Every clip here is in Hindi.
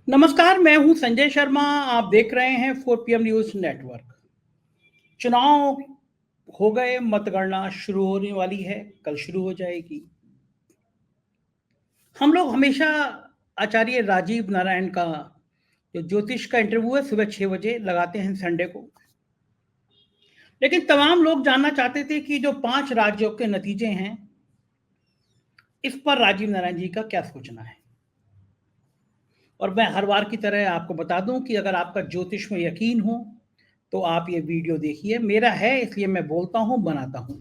नमस्कार, मैं हूं संजय शर्मा। आप देख रहे हैं 4 PM न्यूज नेटवर्क। चुनाव हो गए, मतगणना शुरू होने वाली है, कल शुरू हो जाएगी। हम लोग हमेशा आचार्य राजीव नारायण का जो ज्योतिष का इंटरव्यू है सुबह 6 बजे लगाते हैं संडे को। लेकिन तमाम लोग जानना चाहते थे कि जो 5 राज्यों के नतीजे हैं इस पर राजीव नारायण जी का क्या सोचना है। और मैं हर बार की तरह आपको बता दूं कि अगर आपका ज्योतिष में यकीन हो तो आप ये वीडियो देखिए। मेरा है इसलिए मैं बोलता हूं, बनाता हूं।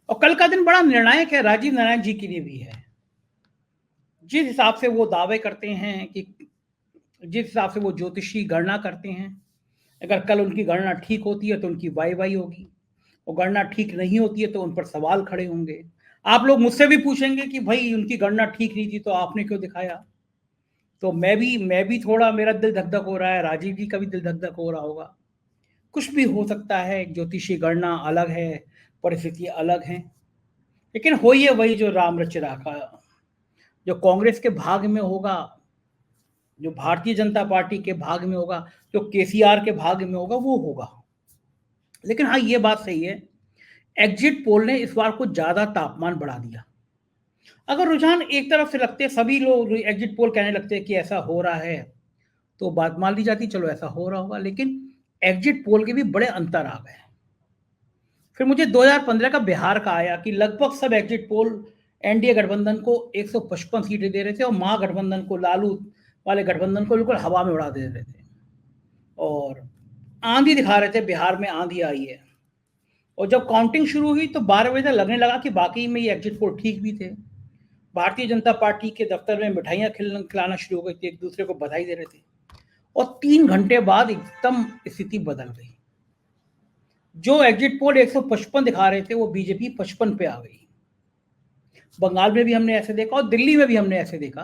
और कल का दिन बड़ा निर्णायक है राजीव नारायण जी के लिए भी है। जिस हिसाब से वो दावे करते हैं कि जिस हिसाब से वो ज्योतिषी गणना करते हैं, अगर कल उनकी गणना ठीक होती है तो उनकी वाई वाई होगी, और गणना ठीक नहीं होती है तो उन पर सवाल खड़े होंगे। आप लोग मुझसे भी पूछेंगे कि भाई उनकी गणना ठीक नहीं थी तो आपने क्यों दिखाया। तो मैं भी थोड़ा, मेरा दिल धक धक हो रहा है, राजीव जी का भी दिल धक धक हो रहा होगा। कुछ भी हो सकता है, ज्योतिषी गणना अलग है, परिस्थिति अलग है। लेकिन हो ये वही जो राम रच राखा। जो कांग्रेस के भाग में होगा, जो भारतीय जनता पार्टी के भाग में होगा, जो केसीआर के भाग में होगा वो होगा। लेकिन हाँ, ये बात सही है, एग्जिट पोल ने इस बार कुछ ज्यादा तापमान बढ़ा दिया। अगर रुझान एक तरफ से लगते, सभी लोग एग्जिट पोल कहने लगते कि ऐसा हो रहा है, तो बात मान ली जाती चलो ऐसा हो रहा होगा। लेकिन एग्जिट पोल के भी बड़े अंतर आ गए। फिर मुझे 2015 का बिहार का आया कि लगभग सब एग्जिट पोल एनडीए गठबंधन को 155 सीटें दे रहे थे, और महागठबंधन को, लालू वाले गठबंधन को बिल्कुल हवा में उड़ा दे रहे थे। और आंधी दिखा रहे थे, बिहार में आंधी आई है। और जब काउंटिंग शुरू हुई तो 12 बजे तक लगने लगा कि बाकी में ये एग्जिट पोल ठीक भी थे। भारतीय जनता पार्टी के दफ्तर में मिठाइयां खिलाना शुरू हो गई थी, एक दूसरे को बधाई दे रहे थे। और 3 घंटे बाद एकदम स्थिति बदल गई। जो एग्जिट पोल 155 दिखा रहे थे वो बीजेपी 55 पे आ गई। बंगाल में भी हमने ऐसे देखा और दिल्ली में भी हमने ऐसे देखा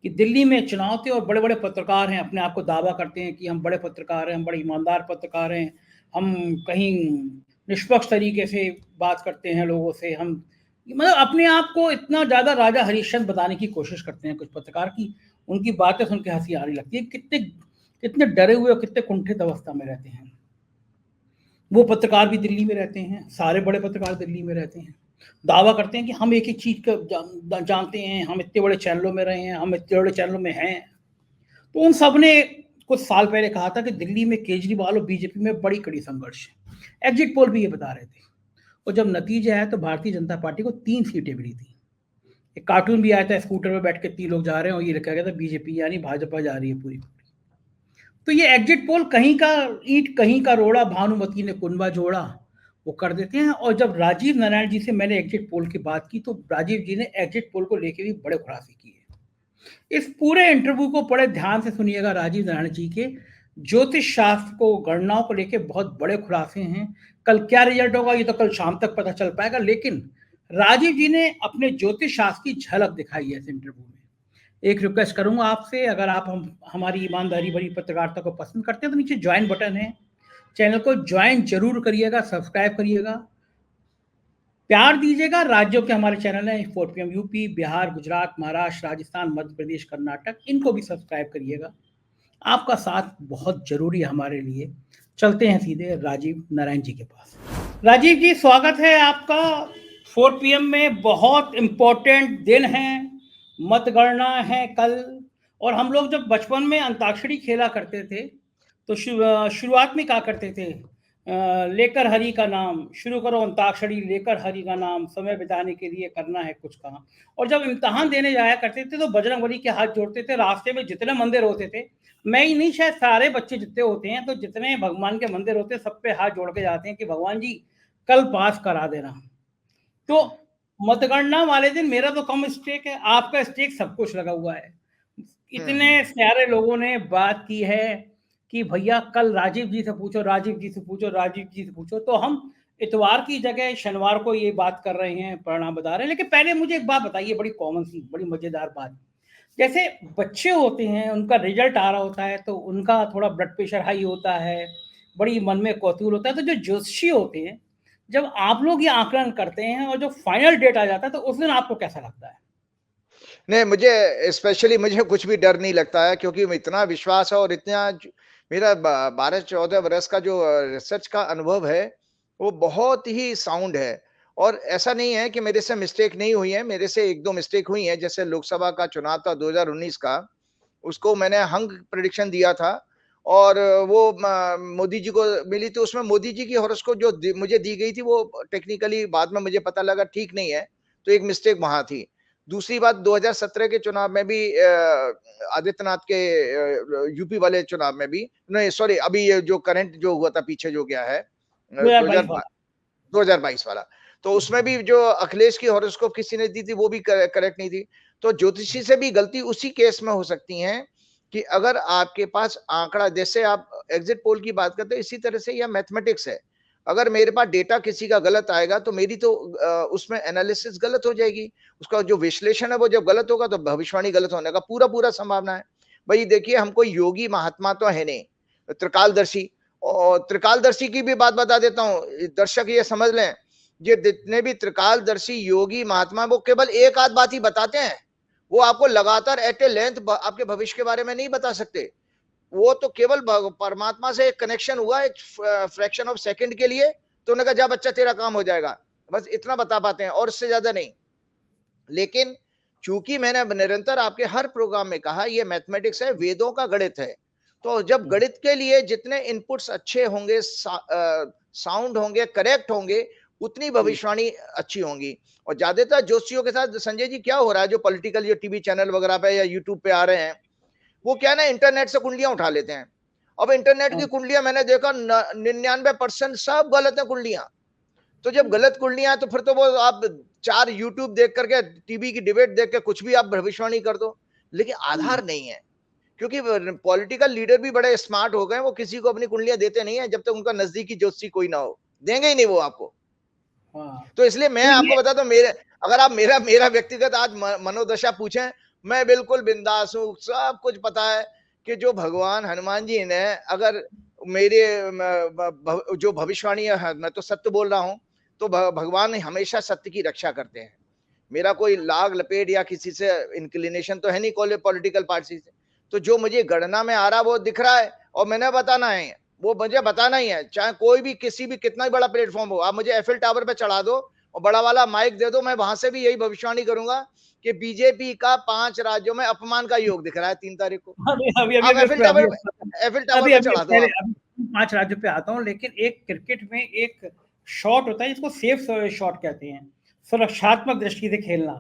कि दिल्ली में चुनाव थे और बड़े बड़े पत्रकार हैं, अपने आप को दावा करते हैं कि हम बड़े पत्रकार हैं, हम बड़े ईमानदार पत्रकार हैं, हम कहीं निष्पक्ष तरीके से बात करते हैं लोगों से, हम मतलब अपने आप को इतना ज़्यादा राजा हरिश्चंद्र बताने की कोशिश करते हैं कुछ पत्रकार की। उनकी बातें सुन के हंसी आने लगती है। कितने कितने डरे हुए और कितने कुंठित अवस्था में रहते हैं वो पत्रकार भी। दिल्ली में रहते हैं, सारे बड़े पत्रकार दिल्ली में रहते हैं, दावा करते हैं कि हम एक एक चीज का जानते हैं, हम इतने बड़े चैनलों में रहे हैं, हम इतने बड़े चैनलों में हैं। तो उन सब ने कुछ साल पहले कहा था कि दिल्ली में केजरीवाल और बीजेपी में बड़ी कड़ी संघर्ष है। एग्जिट पोल भी ये बता रहे थे। और जब नतीजे आया तो भारतीय जनता पार्टी को 3 सीटें मिली थी। एक कार्टून भी आया था, स्कूटर में बैठ के 3 लोग जा रहे हैं और ये लिखा गया था बीजेपी यानी भाजपा जा रही है पूरी। तो ये एग्जिट पोल कहीं का ईंट कहीं का रोड़ा, भानुमति ने कुनबा जोड़ा, वो कर देते हैं। और जब राजीव नारायण जी से मैंने एग्जिट पोल की बात की तो राजीव जी ने एग्जिट पोल को लेकर भी बड़े खुलासे किए। इस पूरे इंटरव्यू को बड़े ध्यान से सुनिएगा। राजीव नारायण जी के ज्योतिष शास्त्र को, गणनाओं को लेकर बहुत बड़े खुलासे हैं। कल क्या रिजल्ट होगा ये तो कल शाम तक पता चल पाएगा, लेकिन राजीव जी ने अपने ज्योतिष शास्त्र की झलक दिखाई है इस इंटरव्यू में। एक रिक्वेस्ट करूंगा आपसे, अगर आप हमारी ईमानदारी भरी पत्रकारिता को पसंद करते हैं तो नीचे ज्वाइन बटन है, चैनल को ज्वाइन जरूर करिएगा, सब्सक्राइब करिएगा, प्यार दीजिएगा। राज्यों के हमारे चैनल हैं 4 PM यूपी, बिहार, गुजरात, महाराष्ट्र, राजस्थान, मध्य प्रदेश, कर्नाटक, इनको भी सब्सक्राइब करिएगा। आपका साथ बहुत जरूरी है हमारे लिए। चलते हैं सीधे राजीव नारायण जी के पास। राजीव जी, स्वागत है आपका 4 PM में। बहुत इंपॉर्टेंट दिन है, मतगणना है कल। और हम लोग जब बचपन में अंताक्षरी खेला करते थे तो शुरुआत में क्या करते थे, लेकर हरि का नाम, शुरू करो अंताक्षरी, लेकर हरि का नाम, समय बिताने के लिए करना है कुछ काम। और जब इम्तहान देने जाया करते थे तो बजरंगबली के हाथ जोड़ते थे। रास्ते में जितने मंदिर होते थे, मैं ही नहीं शायद सारे बच्चे जितने होते हैं, तो जितने भगवान के मंदिर होते हैं सब पे हाथ जोड़ के जाते हैं कि भगवान जी कल पास करा देना। तो मतगणना वाले दिन मेरा तो कम स्टेक है, आपका स्टेक सब कुछ लगा हुआ है। इतने सारे लोगों ने बात की है कि भैया कल राजीव जी से पूछो, राजीव जी से पूछो, राजीव जी से पूछो। तो हम इतवार की जगह शनिवार को ये बात कर रहे हैं, परिणाम बता रहे हैं। लेकिन पहले मुझे एक बात बताइए, बड़ी कॉमन सी, बड़ी मजेदार बात। जैसे बच्चे होते हैं, उनका रिजल्ट आ रहा होता है तो उनका थोड़ा ब्लड प्रेशर हाई होता है, बड़ी मन में कौतूहल होता है। तो जो ज्योतिषी होते हैं, जब आप लोग ये आकलन करते हैं और जो फाइनल डेट आ जाता है तो उस दिन आपको कैसा लगता है? नहीं, मुझे स्पेशली मुझे कुछ भी डर नहीं लगता है, क्योंकि इतना विश्वास है और इतना मेरा 12-14 वर्ष का जो रिसर्च का अनुभव है, वो बहुत ही साउंड है। और ऐसा नहीं है कि मेरे से मिस्टेक नहीं हुई है, मेरे से 1-2 मिस्टेक हुई हैं। जैसे लोकसभा का चुनाव था 2019 का, उसको मैंने हंग प्रेडिक्शन दिया था और वो मोदी जी को मिली, तो उसमें मोदी जी की हॉरोस्कोप जो मुझे दी गई थी, वो टेक्निकली बाद में मुझे पता लगा ठीक नहीं है, तो एक मिस्टेक वहां थी। दूसरी बात, 2017 के चुनाव में भी आदित्यनाथ के यूपी वाले चुनाव में भी, नहीं सॉरी, अभी ये जो करंट जो हुआ था पीछे जो गया है 2022 वाला, तो उसमें भी जो अखिलेश की हॉरोस्कोप किसी ने दी थी वो भी करेक्ट नहीं थी। तो ज्योतिषी से भी गलती उसी केस में हो सकती है कि अगर आपके पास आंकड़ा, जैसे आप एग्जिट पोल की बात करते हैं, इसी तरह से यह मैथमेटिक्स है। अगर मेरे पास डेटा किसी का गलत आएगा तो मेरी तो उसमें एनालिसिस गलत हो जाएगी, उसका जो विश्लेषण है वो जब गलत होगा तो भविष्यवाणी गलत होने का पूरा पूरा संभावना है। भाई देखिए, हम कोई योगी महात्मा तो है नहीं, त्रिकालदर्शी। और त्रिकालदर्शी की भी बात बता देता हूँ, दर्शक ये समझ लें, ये जितने भी त्रिकालदर्शी योगी महात्मा, वो केवल एक आध बात ही बताते हैं, वो आपको लगातार एट ए लेंथ आपके भविष्य के बारे में नहीं बता सकते। वो तो केवल परमात्मा से एक कनेक्शन हुआ एक फ्रैक्शन ऑफ सेकंड के लिए, तो उन्होंने कहा जा बच्चा तेरा काम हो जाएगा, बस इतना बता पाते हैं और इससे ज्यादा नहीं। लेकिन चूंकि मैंने निरंतर आपके हर प्रोग्राम में कहा ये मैथमेटिक्स है, वेदों का गणित है, तो जब गणित के लिए जितने इनपुट्स अच्छे होंगे, साउंड होंगे, करेक्ट होंगे, उतनी भविष्यवाणी अच्छी होंगी। और ज्यादातर जोशियों के साथ संजय जी क्या हो रहा है, जो पॉलिटिकल जो टीवी चैनल वगैरह पे या यूट्यूब पे आ रहे हैं, वो क्या ना इंटरनेट से कुंडलियां उठा लेते हैं। अब इंटरनेट की कुंडलियां मैंने देखा 99% सब गलत है कुंडलियां। तो जब गलत कुंडलियां तो फिर तो वो आप 4 यूट्यूब देख करके, टीवी की डिबेट देख के कुछ भी आप भविष्यवाणी कर दो, लेकिन आधार नहीं है। क्योंकि पॉलिटिकल लीडर भी बड़े स्मार्ट हो गए, वो किसी को अपनी कुंडलियां देते नहीं है जब तक उनका नजदीकी ज्योतिषी कोई ना हो, देंगे ही नहीं वो आपको। तो इसलिए मैं आपको बताता हूं, मेरे अगर आप मेरा मेरा व्यक्तिगत आज मनोदशा पूछें, मैं बिल्कुल बिंदास हूं, सब कुछ पता है कि जो भगवान हनुमान जी ने अगर मेरे जो भविष्यवाणी है, मैं तो सत्य बोल रहा हूं, तो भगवान हमेशा सत्य की रक्षा करते हैं। मेरा कोई लाग लपेट या किसी से इंक्लिनेशन तो है नहीं पॉलिटिकल पार्टी से। तो जो मुझे गणना में आ रहा वो दिख रहा है और मैंने बताना है, वो मुझे बताना ही है, चाहे कोई भी किसी भी कितना ही बड़ा प्लेटफॉर्म हो। आप मुझे एफिल टावर पे चढ़ा दो और बड़ा वाला माइक दे दो, मैं वहां से भी यही भविष्यवाणी करूंगा कि बीजेपी का 5 राज्यों में अपमान का योग दिख रहा है 3 तारीख को। आप एफिल टावर पे चढ़ा दो। आप 5 राज्यों पे आता हूँ, लेकिन एक क्रिकेट में एक शॉट होता है जिसको सेफ शॉट कहते हैं, सुरक्षात्मक दृष्टि से खेलना।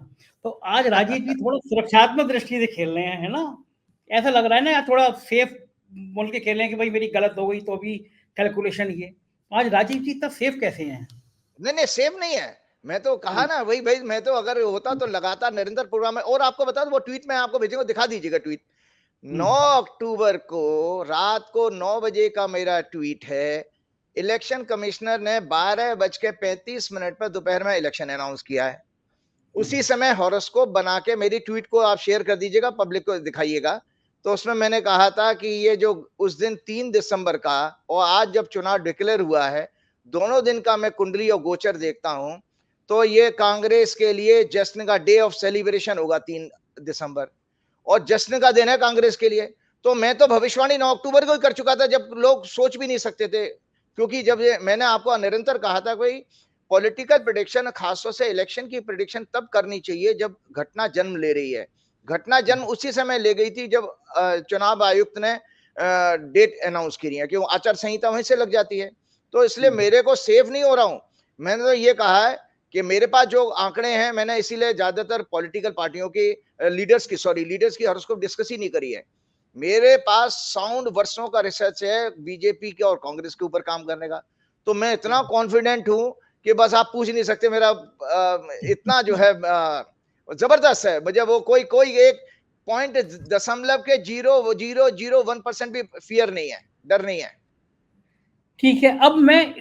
तो आज राजीव जी थोड़ा सुरक्षात्मक दृष्टि से खेल रहे हैं, है ना? ऐसा लग रहा है ना, थोड़ा सेफ बोल के खेल रहे हैं कि भाई मेरी गलत हो गई तो भी कैलकुलेशन ये। आज राजीव जी इतना सेफ कैसे हैं? नहीं सेफ नहीं है। मैं तो कहा ना, वही भाई, मैं तो अगर होता तो लगातार निरंतर प्रोग्राम है। और आपको बता दो, वो ट्वीट में आपको भेजूंगा, दिखा दीजिएगा ट्वीट। 9 अक्टूबर को रात को 9 बजे का मेरा ट्वीट है। इलेक्शन कमिश्नर ने 12:35 पर दोपहर में इलेक्शन अनाउंस किया है। उसी समय हॉरोस्कोप बना के मेरी ट्वीट को आप शेयर कर दीजिएगा, पब्लिक को दिखाइएगा। तो उसमें मैंने कहा था कि ये जो उस दिन 3 दिसंबर का और आज जब चुनाव डिक्लेयर हुआ है, दोनों दिन का मैं कुंडली और गोचर देखता हूं, तो ये कांग्रेस के लिए जश्न का डे ऑफ सेलिब्रेशन होगा 3 दिसंबर, और जश्न का दिन है कांग्रेस के लिए। तो मैं तो भविष्यवाणी 9 अक्टूबर को ही कर चुका था, जब लोग सोच भी नहीं सकते थे। क्योंकि जब मैंने आपको निरंतर कहा था, कोई पॉलिटिकल प्रेडिक्शन, खासतौर से इलेक्शन की प्रेडिक्शन तब करनी चाहिए जब घटना जन्म ले रही है। घटना जन्म उसी समय ले गई थी जब चुनाव आयुक्त ने डेट अनाउंस की है, क्यों आचार संहिता वहीं से लग जाती है। तो इसलिए मेरे को सेफ नहीं हो रहा हूं। मैंने तो ये कहा है कि मेरे पास जो आंकड़े हैं, मैंने इसीलिए ज्यादातर पॉलिटिकल पार्टियों की लीडर्स की हॉरोस्कोप डिस्कस ही नहीं करी है। मेरे पास साउंड वर्षों का रिसर्च है बीजेपी के और कांग्रेस के ऊपर काम करने का। तो मैं इतना कॉन्फिडेंट हूं कि बस आप पूछ नहीं सकते। मेरा इतना जो है जबरदस्त है मुझे, वो कोई 1.0001% भी फियर नहीं है, डर नहीं है। ठीक है, अब मैं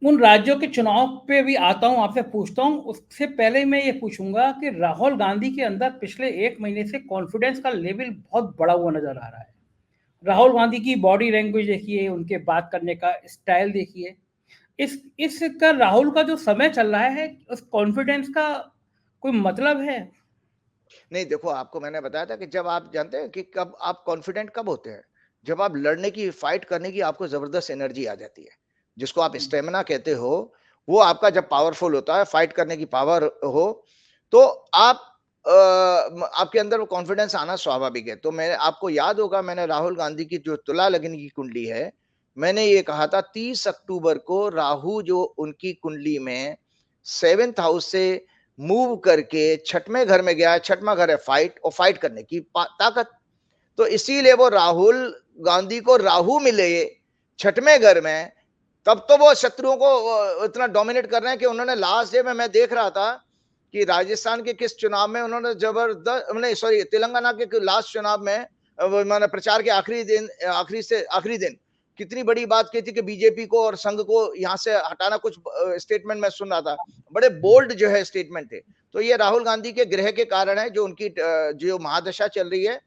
उन राज्यों के चुनाव पे भी आता हूं, आपसे पूछता हूं। उससे पहले मैं ये पूछूंगा कि राहुल गांधी के अंदर पिछले 1 महीने से कॉन्फिडेंस का लेवल बहुत बढ़ा हुआ नजर आ रहा है। राहुल गांधी की बॉडी लैंग्वेज देखिए, उनके बात करने का स्टाइल देखिए, इसका राहुल का जो समय चल रहा है, उस कॉन्फिडेंस का कोई मतलब है? नहीं देखो, आपको मैंने बताया था कि जब आप जानते हैं कि कब आप कॉन्फिडेंट कब होते हैं? जब आप लड़ने की, फाइट करने की आपको ज़बरदस्त एनर्जी आ जाती है। जिसको आप हुँ, स्टैमिना कहते हो, वो आपका जब पावरफुल होता है, फाइट करने की पावर हो, तो आप आपके अंदर वो कॉन्फिडेंस आना स्वाभाविक है। तो मैं आपको याद होगा, मैंने राहुल गांधी की जो तुला लग्न की कुंडली है, मैंने ये कहा था 30 अक्टूबर को राहु जो उनकी कुंडली में 7th हाउस से मूव करके छठवें घर में गया है। छठवां घर है फाइट, और फाइट करने की ताकत। तो इसीलिए वो राहुल गांधी को राहु मिले छठवें घर में, तब तो वो शत्रुओं को इतना डोमिनेट कर रहे हैं कि उन्होंने लास्ट डे में, मैं देख रहा था कि राजस्थान के किस चुनाव में उन्होंने जबरदस्त, नहीं सॉरी, तेलंगाना के लास्ट चुनाव में, मैंने प्रचार के आखिरी दिन, आखिरी दिन कितनी बड़ी बात की थी कि बीजेपी को और संघ को यहाँ से हटाना। कुछ स्टेटमेंट मैं सुन रहा था, बड़े बोल्ड जो है स्टेटमेंट थे। तो ये राहुल गांधी के ग्रह के कारण है, जो उनकी जो महादशा चल रही है,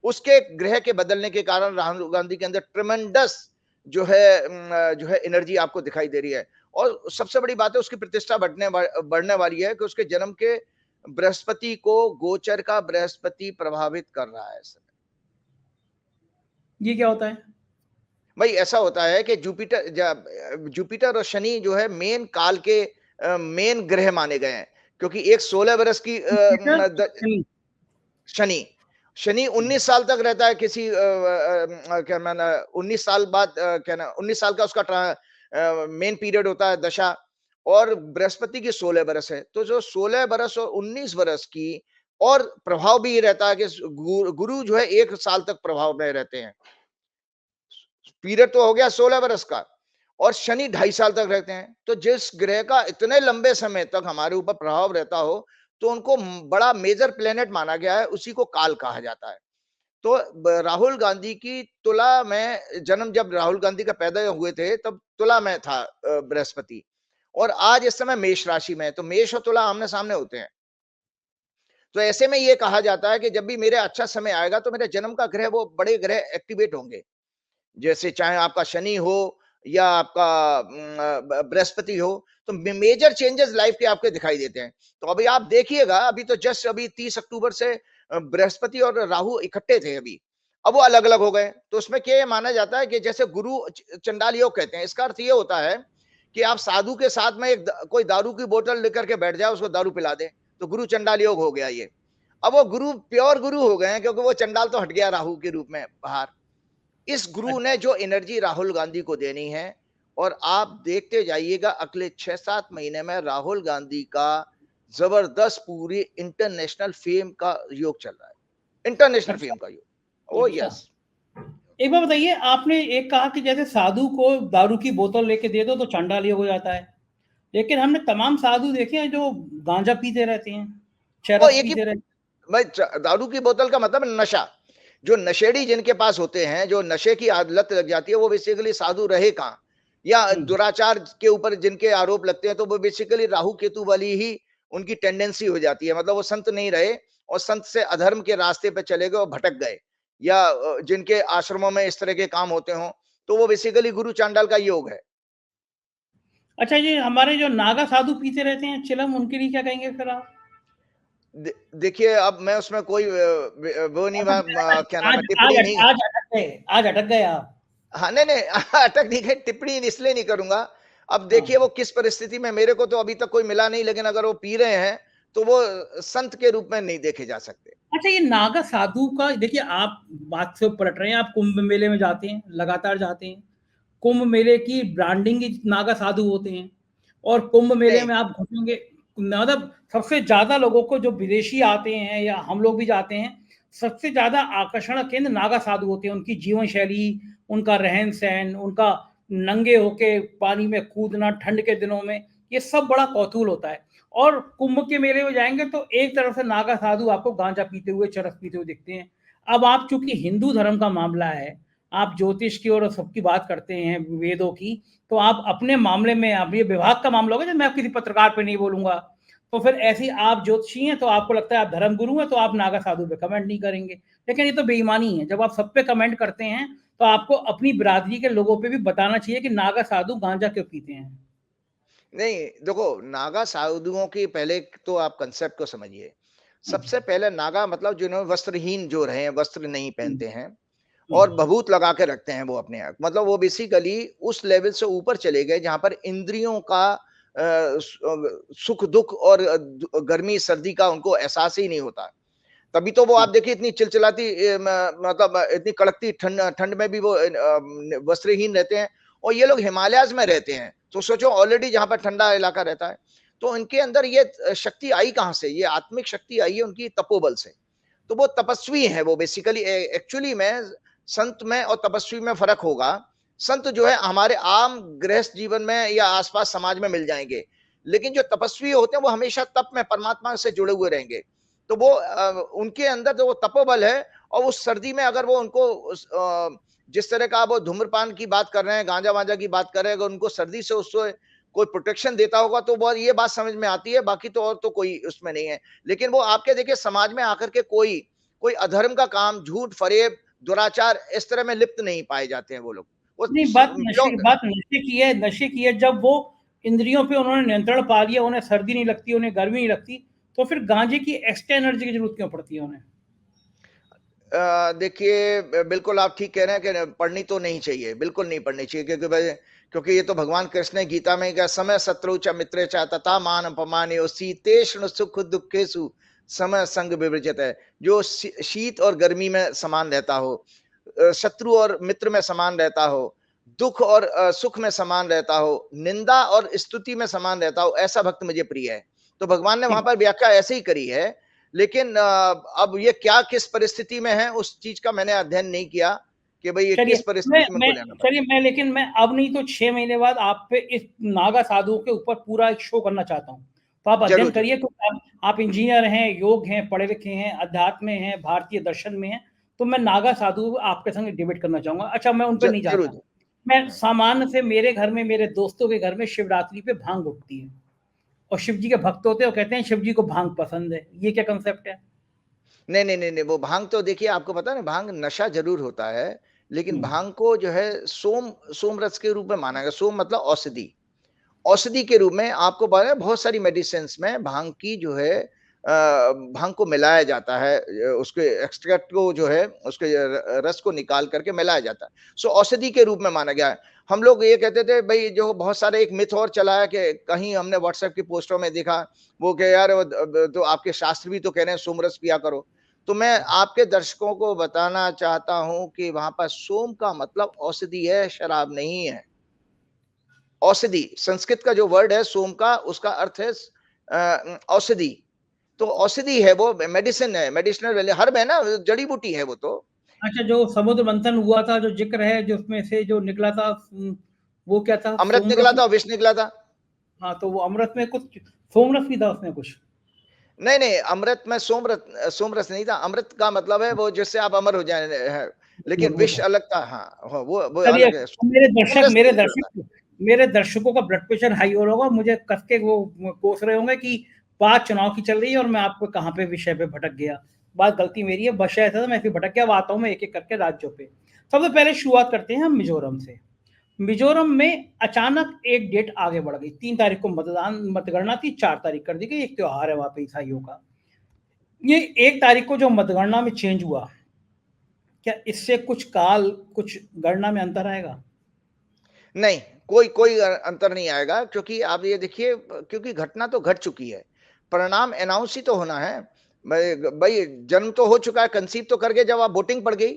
उसके ग्रह के बदलने के कारण राहुल गांधी के अंदर ट्रिमेंडस जो है एनर्जी आपको दिखाई दे रही है। और सबसे बड़ी बात है, उसकी प्रतिष्ठा बढ़ने वाली है कि उसके जन्म के बृहस्पति को, गोचर का बृहस्पति प्रभावित कर रहा है इस समय। ये क्या होता है? भाई ऐसा होता है कि जुपिटर और शनि जो है मेन काल के मेन ग्रह माने गए हैं, क्योंकि एक 16 वर्ष की जुपिटर, शनि। शनि, शनि 19 साल तक रहता है किसी क्या मैंने 19 साल बाद क्या ना 19 साल का उसका मेन पीरियड होता है दशा। और बृहस्पति की 16 बरस है, तो जो 16 बरस और 19 बरस की, और प्रभाव भी ये रहता है कि गुरु जो है 1 साल तक प्रभाव में रहते हैं। पीरियड तो हो गया 16 बरस का, और शनि 2.5 साल तक रहते हैं। तो जिस ग्रह का इतने लंबे समय तक हमारे ऊपर प्रभाव रहता हो, तो उनको बड़ा मेजर प्लेनेट माना गया है, उसी को काल कहा जाता है। तो राहुल गांधी की तुला में जन्म, जब राहुल गांधी का पैदा हुए थे तब तुला में था बृहस्पति, और आज इस समय मेष राशि में है। तो मेष और तुला आमने सामने होते हैं। तो ऐसे में ये कहा जाता है कि जब भी मेरे अच्छा समय आएगा, तो मेरे जन्म का ग्रह, वो बड़े ग्रह एक्टिवेट होंगे। जैसे चाहे आपका शनि हो या आपका बृहस्पति हो, तो मेजर चेंजेस लाइफ के आपके दिखाई देते हैं। तो अभी आप देखिएगा, अभी तो जस्ट अभी 30 अक्टूबर से बृहस्पति और राहु इकट्ठे थे अभी, अब वो अलग अलग हो गए। तो उसमें क्या माना जाता है कि जैसे गुरु चंडाल योग कहते हैं, इसका अर्थ ये होता है कि आप साधु के साथ में कोई दारू की बोतल लेकर के बैठ जाए, उसको दारू पिला दे, तो गुरु चंडाल योग हो गया ये। अब वो गुरु प्योर गुरु हो गए हैं, क्योंकि वो चंडाल तो हट गया राहु के रूप में बाहर। इस गुरु ने जो एनर्जी राहुल गांधी को देनी है, और आप देखते जाइएगा अगले 6-7 महीने में राहुल गांधी का जबरदस्त पूरी इंटरनेशनल फेम का योग चल रहा है, इंटरनेशनल अच्छा, फेम का योग। ओ अच्छा। यस। एक बार बताइए, आपने एक कहा कि जैसे साधु को दारू की बोतल लेके दे दो तो चांडाल योग हो जाता है, लेकिन हमने तमाम साधु देखे हैं जो गांजा पीते रहते हैं, वो चरस एक ही, पीते रहते भाई दारू की बोतल का मतलब नशा। जो नशेड़ी जिनके पास होते हैं, जो नशे की लत लग जाती है, वो बेसिकली साधु रहे कहाँ, या हैं। दुराचार के ऊपर जिनके आरोप लगते हैं, तो वो बेसिकली राहु केतु वाली ही उनकी टेंडेंसी हो जाती है। मतलब वो संत नहीं रहे, और संत से अधर्म के रास्ते पे चले गए और भटक गए, या जिनके आश्रमों में इस तरह के काम होते हों, तो वो बेसिकली गुरु चांडाल का योग है। अच्छा, ये हमारे जो नागा साधु पीते रहते हैं चिलम, उनके लिए क्या कहेंगे फिर आप? देखिए, अब मैं उसमें कोई वो नहीं, अच्छा, क्या नाम आज है, टिप्पणी नहीं। आज अटक गए, आज अटक गए आप। हाँ, नहीं नहीं अटक नहीं गए, टिप्पणी इसलिए नहीं करूंगा। अब देखिए हाँ। वो किस परिस्थिति में, मेरे को तो अभी तक कोई मिला नहीं, लेकिन अगर वो पी रहे हैं तो वो संत के रूप में नहीं देखे जा सकते। अच्छा, ये नागा साधु का देखिए, आप बात से पलट रहे हैं, आप कुंभ मेले में जाते हैं, लगातार जाते हैं। कुंभ मेले की ब्रांडिंग ही नागा साधु होते हैं, और कुंभ मेले नहीं में आप घुसेंगे, मतलब सबसे ज्यादा लोगों को, जो विदेशी आते हैं या हम लोग भी जाते हैं, सबसे ज्यादा आकर्षण केंद्र नागा साधु होते हैं। उनकी जीवन शैली, उनका रहन सहन, उनका नंगे होके पानी में कूदना ठंड के दिनों में, ये सब बड़ा कौतूहल होता है। और कुंभ के मेले में जाएंगे तो एक तरफ से नागा साधु आपको गांजा पीते हुए, चरस पीते हुए दिखते हैं। अब आप चूंकि हिंदू धर्म का मामला है, आप ज्योतिष की और सबकी बात करते हैं, वेदों की, तो आप अपने मामले में, आप ये विभाग का मामला होगा, जब मैं किसी पत्रकार पे नहीं बोलूंगा, तो फिर ऐसी आप ज्योतिषी हैं तो आपको लगता है आप धर्म गुरु हैं, तो आप नागा साधु पे कमेंट नहीं करेंगे। लेकिन ये तो बेईमानी है, जब आप सब पे कमेंट करते हैं तो आपको अपनी बिरादरी के लोगों पे भी बताना चाहिए कि नागा साधु गांजा क्यों पीते हैं। नहीं, देखो नागा साधुओं की पहले तो आप कंसेप्ट को समझिए। सबसे पहले नागा मतलब जिन्होंने वस्त्रहीन जो रहे हैं, वस्त्र नहीं पहनते हैं और भभूत लगा के रखते हैं वो अपने आप, मतलब वो बेसिकली उस लेवल से ऊपर चले गए जहां पर इंद्रियों का सुख दुख और गर्मी सर्दी का उनको एहसास ही नहीं होता। तभी तो वो आप देखिए इतनी चिलचिलाती मतलब इतनी कड़कती ठंड ठंड में भी वो वस्त्रहीन रहते हैं। और ये लोग हिमालयाज में रहते हैं, तो सोचो ऑलरेडी जहां पर ठंडा इलाका रहता है, तो इनके अंदर ये शक्ति आई कहां से? ये आत्मिक शक्ति आई है उनकी तपोबल से। तो वो तपस्वी है, वो बेसिकली एक्चुअली में संत में और तपस्वी में फर्क होगा। संत जो है हमारे आम गृहस्थ जीवन में या आसपास समाज में मिल जाएंगे, लेकिन जो तपस्वी होते हैं वो हमेशा तप में परमात्मा से जुड़े हुए रहेंगे। तो वो उनके अंदर जो वो तपोबल है, और उस सर्दी में अगर वो उनको जिस तरह का वो धूम्रपान की बात कर रहे हैं, गांजा वांजा की बात कर रहे हैं, अगर उनको सर्दी से उससे कोई प्रोटेक्शन देता होगा तो वो ये बात समझ में आती है, बाकी तो और तो कोई उसमें नहीं है। लेकिन वो आपके देखिए समाज में आकर के कोई कोई अधर्म का काम, झूठ फरेब दुराचार इस तरह में लिप्त नहीं पाए जाते हैं वो लोग। वो नहीं, बात नशे की है। नशे की है, जब वो इंद्रियों पे उन्होंने नियंत्रण पा लिया, उन्हें सर्दी नहीं लगती, उन्हें गर्मी नहीं लगती, तो फिर गांजे की एक्स्ट्रा एनर्जी की जरूरत क्यों पड़ती है उन्हें? देखिए बिल्कुल आप ठीक कह रहे हैं कि पढ़नी तो नहीं चाहिए, बिल्कुल नहीं पढ़नी चाहिए, क्योंकि ये तो भगवान कृष्ण ने गीता में कहा, समय शत्रु च मित्रे च तथा मान अपमाने शीतेष्ण सुख दुखेषु समय संग विवर्जित है। जो शीत और गर्मी में समान रहता हो, शत्रु और मित्र में समान रहता हो, दुख और सुख में समान रहता हो, निंदा और स्तुति में समान रहता हो, ऐसा भक्त मुझे प्रिय है। तो भगवान ने वहां पर व्याख्या ऐसे ही करी है। लेकिन अब ये क्या किस परिस्थिति में है उस चीज का मैंने अध्ययन नहीं किया कि भाई ये किस परिस्थिति में लेना। चलिए लेकिन मैं अब नहीं तो 6 महीने बाद आप पे इस नागा साधुओं के ऊपर पूरा एक शो करना चाहता हूँ, तो आप अध्ययन करिए। तो आप इंजीनियर हैं, योग हैं, पढ़े लिखे हैं, अध्यात्म में हैं, भारतीय दर्शन में हैं, तो मैं नागा साधु आपके संग डिबेट करना चाहूंगा। अच्छा, मैं उन पर नहीं जाता, मैं सामान्य से मेरे घर में, मेरे दोस्तों के घर में शिवरात्रि पे भांग उठती है और शिव जी के भक्त होते हैं और कहते हैं शिव जी को भांग पसंद है। ये क्या कंसेप्ट है? नहीं नहीं नहीं नहीं, वो भांग तो देखिए आपको पता है, भांग नशा जरूर होता है, लेकिन भांग को जो है सोम रस के रूप में माना गया। सोम मतलब औषधि, औषधि के रूप में आपको पता है बहुत सारी मेडिसिन में भांग की जो है भांग को मिलाया जाता है, उसके एक्सट्रैक्ट को जो है उसके रस को निकाल करके मिलाया जाता है। सो औषधि के रूप में माना गया है। हम लोग ये कहते थे भाई, जो बहुत सारे एक मिथ और चला है कि कहीं हमने व्हाट्सएप की पोस्टों में देखा, वो कह यार तो आपके शास्त्र भी तो कह रहे हैं सोमरस पिया करो। तो मैं आपके दर्शकों को बताना चाहता हूं कि वहां पर सोम का मतलब औषधि है, शराब नहीं है। औषधि संस्कृत का जो वर्ड है सोम का, उसका अर्थ है औषधि। तो औषधि है, वो मेडिसिन है, मेडिसिनल वैल्यू, हर्ब है ना, जड़ी बूटी है वो तो। अच्छा, जो समुद्र मंथन हुआ था, जो जिक्र है, जो उसमें से जो निकला था, वो क्या था? अमृत निकला था, विष निकला था। हाँ, तो वो अमृत में कुछ सोमरस भी था उसमें कुछ? नहीं नहीं, अमृत में सोमरस नहीं था। अमृत का मतलब है वो जिससे आप अमर हो जाए है, लेकिन विष अलग था। हाँ वो अलग है। मेरे दर्शकों का ब्लड प्रेशर हाई हो रहा होगा, मुझे कस के वो कोस रहे होंगे कि बात चुनाव की चल रही है और मैं आपको कहाँ पे विषय पे भटक गया। बात गलती मेरी है, विषय था मैं फिर भटक गया। आता हूँ मैं एक एक करके राज्यों पे। सबसे पहले शुरुआत करते हैं हम मिजोरम से। मिजोरम में अचानक एक डेट आगे बढ़ गई। 3 तारीख को मतगणना थी, 4 तारीख कर दी गई। एक त्योहार है वहां पे ईसाइयों का। ये 1 तारीख को जो मतगणना में चेंज हुआ, क्या इससे कुछ गणना में अंतर आएगा? नहीं, कोई अंतर नहीं आएगा, क्योंकि आप ये देखिए, क्योंकि घटना तो घट चुकी है, परिणाम अनाउंस ही तो होना है। भाई जन्म तो हो चुका है, कंसीव तो करके जब आप वोटिंग पड़ गई,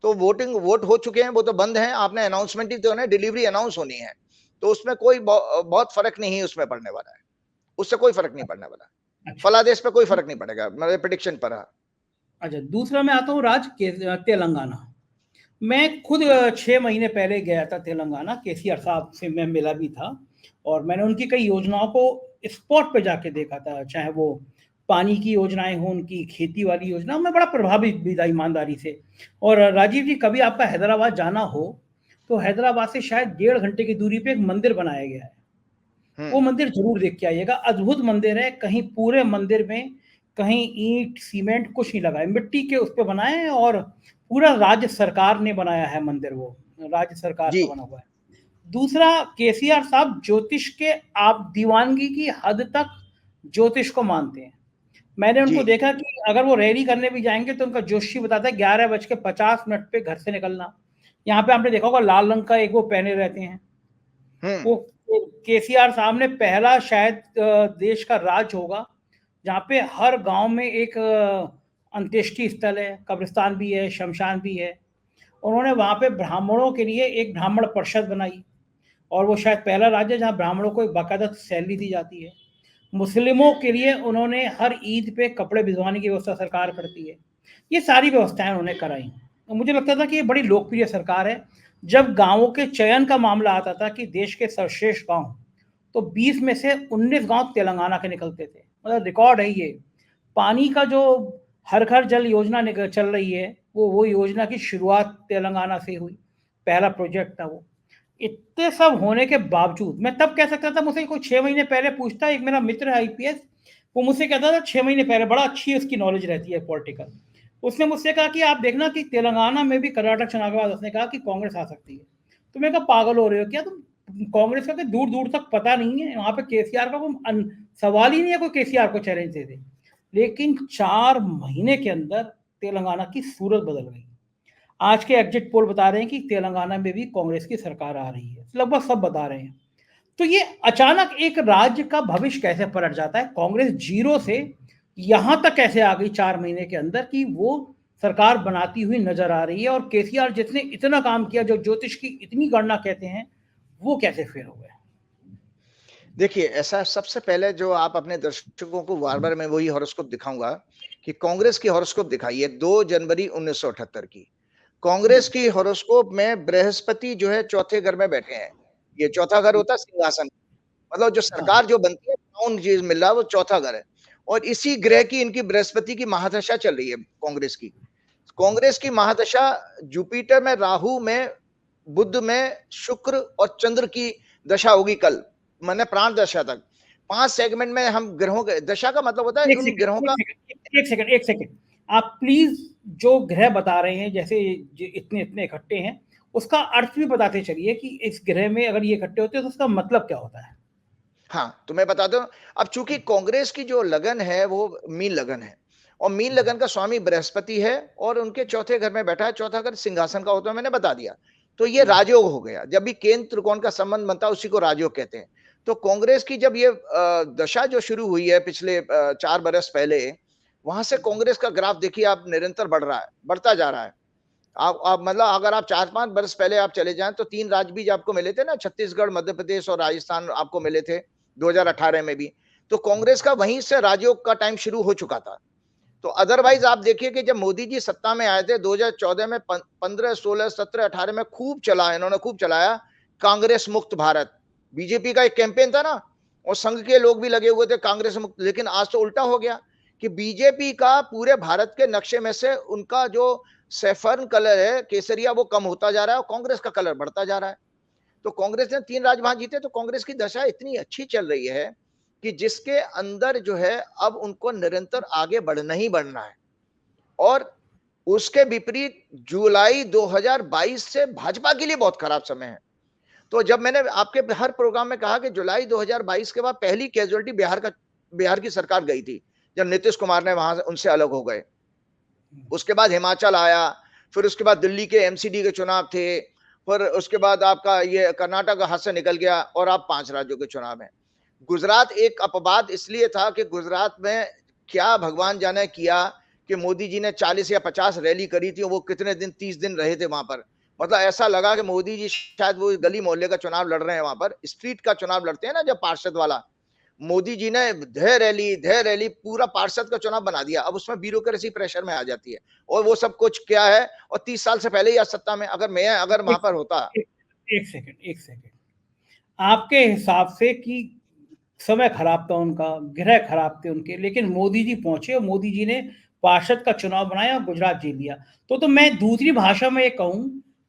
तो वोट हो चुके हैं, वो तो बंद है, आपने अनाउंसमेंट ही तो है, डिलीवरी अनाउंस होनी है। तो उसमें कोई बहुत फर्क नहीं है उसमें पड़ने वाला है, उससे कोई फर्क नहीं पड़ने वाला। अच्छा। फलादेश पे कोई फर्क नहीं पड़ेगा, मेरे प्रेडिक्शन पर। अच्छा, दूसरा मैं आता हूँ तेलंगाना। मैं खुद 6 महीने पहले गया था तेलंगाना, केसीआर साहब से मैं मिला भी था और मैंने उनकी कई योजनाओं को स्पॉट पे जाके देखा था, चाहे वो पानी की योजनाएं हो, उनकी खेती वाली योजना। मैं बड़ा प्रभावित भी था ईमानदारी से। और राजीव जी, कभी आपका हैदराबाद जाना हो तो हैदराबाद से शायद 1.5 घंटे की दूरी पे एक मंदिर बनाया गया है, वो मंदिर जरूर देख के आइएगा। अद्भुत मंदिर है। कहीं पूरे मंदिर में कहीं ईंट सीमेंट कुछ नहीं लगा है, मिट्टी के उस पर बनाए हैं और पूरा राज्य सरकार ने बनाया है मंदिर, वो राज्य सरकार का बना हुआ है। दूसरा, केसीआर साहब ज्योतिष के आप दीवानगी की हद तक ज्योतिष को मानते हैं। मैंने जी। उनको देखा कि अगर वो रैली करने भी जाएंगे तो उनका जोशी बताता है 11:50 पे घर से निकलना। यहाँ पे आपने देखा होगा लाल रंग का एक वो पहने रहते हैं। वो केसीआर साहब ने पहला शायद देश का राज्य होगा जहाँ पे हर गांव में एक अंत्येष्टि स्थल है, कब्रिस्तान भी है, शमशान भी है। उन्होंने वहाँ पे ब्राह्मणों के लिए एक ब्राह्मण परिषद बनाई और वो शायद पहला राज्य जहाँ ब्राह्मणों को एक बाकायदा सैलरी दी जाती है। मुस्लिमों के लिए उन्होंने हर ईद पे कपड़े भिजवाने की व्यवस्था सरकार करती है। ये सारी व्यवस्थाएं उन्होंने कराई। तो मुझे लगता था कि ये बड़ी लोकप्रिय सरकार है। जब गांवों के चयन का मामला आता था कि देश के सर्वश्रेष्ठ गांव, तो 20 में से 19 गांव तेलंगाना के निकलते थे। मतलब रिकॉर्ड है ये। पानी का जो हर घर जल योजना चल रही है, वो योजना की शुरुआत तेलंगाना से हुई। पहला प्रोजेक्ट था वो। इतने सब होने के बावजूद मैं तब कह सकता था, मुझसे कोई 6 महीने पहले पूछता, एक मेरा मित्र है आईपीएस, वो मुझसे कहता था 6 महीने पहले, बड़ा अच्छी उसकी नॉलेज रहती है पॉलिटिकल। उसने मुझसे कहा कि आप देखना कि तेलंगाना में भी कर्नाटक चुनाव के बाद उसने कहा कि कांग्रेस आ सकती है। तो मैं कहा पागल हो रहे हो क्या तुम, कांग्रेस का दूर दूर तक पता नहीं है, वहां पे केसीआर का कोई सवाल ही नहीं है कोई केसीआर को चैलेंज दे दे। लेकिन 4 महीने के अंदर तेलंगाना की सूरत बदल गई। आज के एग्जिट पोल बता रहे हैं कि तेलंगाना में भी कांग्रेस की सरकार आ रही है, लगभग सब बता रहे हैं। तो ये अचानक एक राज्य का भविष्य कैसे पलट जाता है, कांग्रेस जीरो से यहां तक कैसे आ गई 4 महीने के अंदर कि वो सरकार बनाती हुई नजर आ रही है। और केसीआर जिसने इतना काम किया, जो ज्योतिष की इतनी गणना कहते हैं, वो कैसे फेल हो गए। देखिए, ऐसा सबसे पहले जो आप अपने दर्शकों को बार-बार मैं वही हॉरोस्कोप दिखाऊँगा कि कांग्रेस की हॉरोस्कोप दिखाई है 2 जनवरी 1978 की। कांग्रेस की हॉरोस्कोप में बृहस्पति जो है चौथे घर में बैठे हैं। ये चौथा घर होता है सिंहासन, मतलब जो हाँ, सरकार जो बनती है, क्राउन चीज़ मिल रहा है, वो चौथा घर है। और इसी ग्रह की इनकी बृहस्पति की महादशा चल रही है कांग्रेस की। कांग्रेस की महादशा जुपिटर में, राहु में, बुध में, शुक्र और चंद्र की दशा होगी कल, माने प्राण दशा तक। 5 सेगमेंट में हम ग्रहों के दशा का मतलब होता है एक उन ग्रहों सेकंड का। एक सेकंड एक सेकंड एक सेकंड आप प्लीज जो ग्रह बता रहे हैं, जैसे इतने इतने इकट्ठे हैं, उसका अर्थ भी बताते चलिए कि इस ग्रह में अगर ये इकट्ठे होते हैं तो उसका मतलब क्या होता है। हाँ, तो मैं बताता हूँ। अब चूंकि कांग्रेस की जो लगन है वो मीन लगन है, और मीन लगन का स्वामी बृहस्पति है और उनके चौथे घर में बैठा है। चौथा घर सिंहासन का होता है, मैंने बता दिया। तो ये राजयोग हो गया। जब भी केंद्र त्रिकोण का संबंध बनता है उसी को राजयोग कहते हैं। तो कांग्रेस की जब ये दशा जो शुरू हुई है पिछले 4 बरस पहले, वहां से कांग्रेस का ग्राफ देखिए आप, निरंतर बढ़ रहा है, बढ़ता जा रहा है। आप मतलब अगर आप 4-5 बरस पहले आप चले जाएं तो 3 राज्य भी आपको मिले थे ना, छत्तीसगढ़, मध्य प्रदेश और राजस्थान आपको मिले थे 2018 में भी। तो कांग्रेस का वहीं से राजयोग का टाइम शुरू हो चुका था। तो अदरवाइज आप देखिए कि जब मोदी जी सत्ता में आए थे 2014 में, 15, 16, 17, 18 में खूब चला, इन्होंने खूब चलाया कांग्रेस मुक्त भारत। बीजेपी का एक कैंपेन था ना, और संघ के लोग भी लगे हुए थे कांग्रेस मुक्त। लेकिन आज तो उल्टा हो गया कि बीजेपी का पूरे भारत के नक्शे में से उनका जो सैफरन कलर है, केसरिया, वो कम होता जा रहा है और कांग्रेस का कलर बढ़ता जा रहा है। तो कांग्रेस ने 3 राज्य वहां जीते। तो कांग्रेस की दशा इतनी अच्छी चल रही है कि जिसके अंदर जो है अब उनको निरंतर आगे बढ़ना ही बढ़ना है। और उसके विपरीत जुलाई 2022 से भाजपा के लिए बहुत खराब समय है। तो जब मैंने आपके हर प्रोग्राम में कहा कि जुलाई 2022 के बाद पहली कैजुअलिटी बिहार की सरकार गई थी, जब नीतीश कुमार ने वहां से उनसे अलग हो गए। उसके बाद हिमाचल आया, फिर उसके बाद दिल्ली के एमसीडी के चुनाव थे, फिर उसके बाद आपका ये कर्नाटक हाथ से निकल गया, और अब 5 राज्यों के चुनाव हैं। गुजरात एक अपवाद इसलिए था कि गुजरात में क्या भगवान जाने किया कि मोदी जी ने 40 या 50 रैली करी थी, वो कितने दिन, 30 दिन रहे थे वहां पर। मतलब ऐसा लगा कि मोदी जी शायद वो गली मोहल्ले का चुनाव लड़ रहे हैं, वहां पर स्ट्रीट का चुनाव लड़ते हैं ना जब पार्षद वाला। मोदी जी ने धै रैली पूरा पार्षद का चुनाव बना दिया। अब उसमें ब्यूरोक्रेसी प्रेशर में आ जाती है, और वो सब कुछ क्या है, और 30 साल से पहले ही आज सत्ता में, अगर वहां पर होता। एक सेकंड आपके हिसाब से कि समय खराब था उनका, ग्रह खराब थे उनके, लेकिन मोदी जी पहुंचे और मोदी जी ने पार्षद का चुनाव बनाया और गुजरात जीत लिया। तो मैं दूसरी भाषा में ये कहूं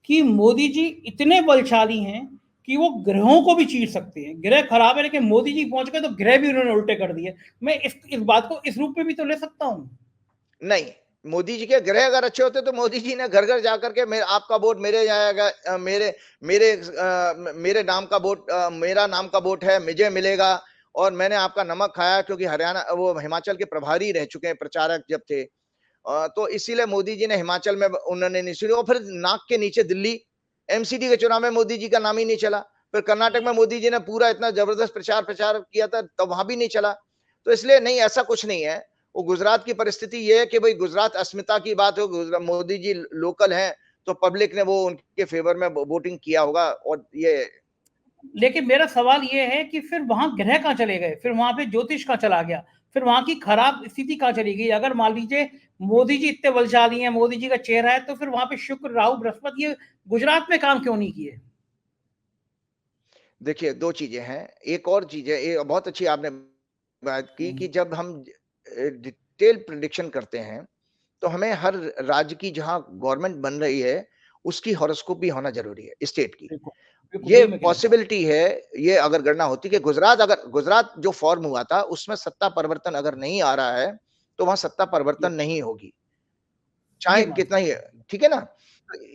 कि मोदी जी इतने बलशाली हैं कि वो ग्रहों को भी चीर सकते हैं। ग्रह खराब है लेकिन मोदी जी पहुंच गए तो ग्रह भी उन्होंने उल्टे कर दिए। मैं इस बात को इस रूप में भी तो ले सकता हूं। नहीं, मोदी जी के ग्रह अगर अच्छे होते तो मोदी जी ने घर घर जाकर के आपका वोट मेरे जाएगा, मेरे मेरे मेरे नाम का वोट, मेरा नाम का वोट है, मुझे मिलेगा। और मैंने आपका नमक खाया, क्योंकि हरियाणा वो हिमाचल के प्रभारी रह चुके हैं, प्रचारक जब थे, तो इसीलिए मोदी जी ने हिमाचल में उन्होंने नहीं सुनी। और फिर नाक के नीचे दिल्ली एमसीडी के चुनाव में मोदी जी का नाम ही नहीं चला। फिर कर्नाटक में मोदी जी ने पूरा इतना जबरदस्त प्रचार किया था, तब वहां भी नहीं चला। तो इसलिए नहीं, ऐसा कुछ नहीं है। वो गुजरात की परिस्थिति ये है कि भाई गुजरात अस्मिता की बात हो, मोदी जी लोकल हैं, तो पब्लिक ने वो उनके फेवर में वोटिंग किया होगा। और ये लेकिन मेरा सवाल ये है कि फिर वहां ग्रह कहाँ चले गए, फिर वहां पे ज्योतिष कहाँ चला गया, फिर वहां की खराब स्थिति कहाँ चली गई? अगर मान लीजिए मोदी जी इतने बलशाली हैं, मोदी जी का चेहरा है, तो फिर वहां पे शुक्र राहु बृहस्पति ये गुजरात में काम क्यों नहीं किए? देखिए, दो चीजें हैं। एक और चीज है, ये बहुत अच्छी आपने बात की कि जब हम डिटेल प्रिडिक्शन करते हैं, तो हमें हर राज्य की जहां गवर्नमेंट बन रही है, उसकी हॉरोस्कोप भी होना जरूरी है, स्टेट की। बिल्कुल बिल्कुल, ये वही मैं कहना चाहता पॉसिबिलिटी है, ये अगर गणना होती कि गुजरात जो फॉर्म हुआ था, उसमें सत्ता परिवर्तन अगर नहीं आ रहा है, तो वहां सत्ता हूँ। परिवर्तन नहीं होगी, ये चाहे मानता कितना हूँ। ही। ठीक है ना?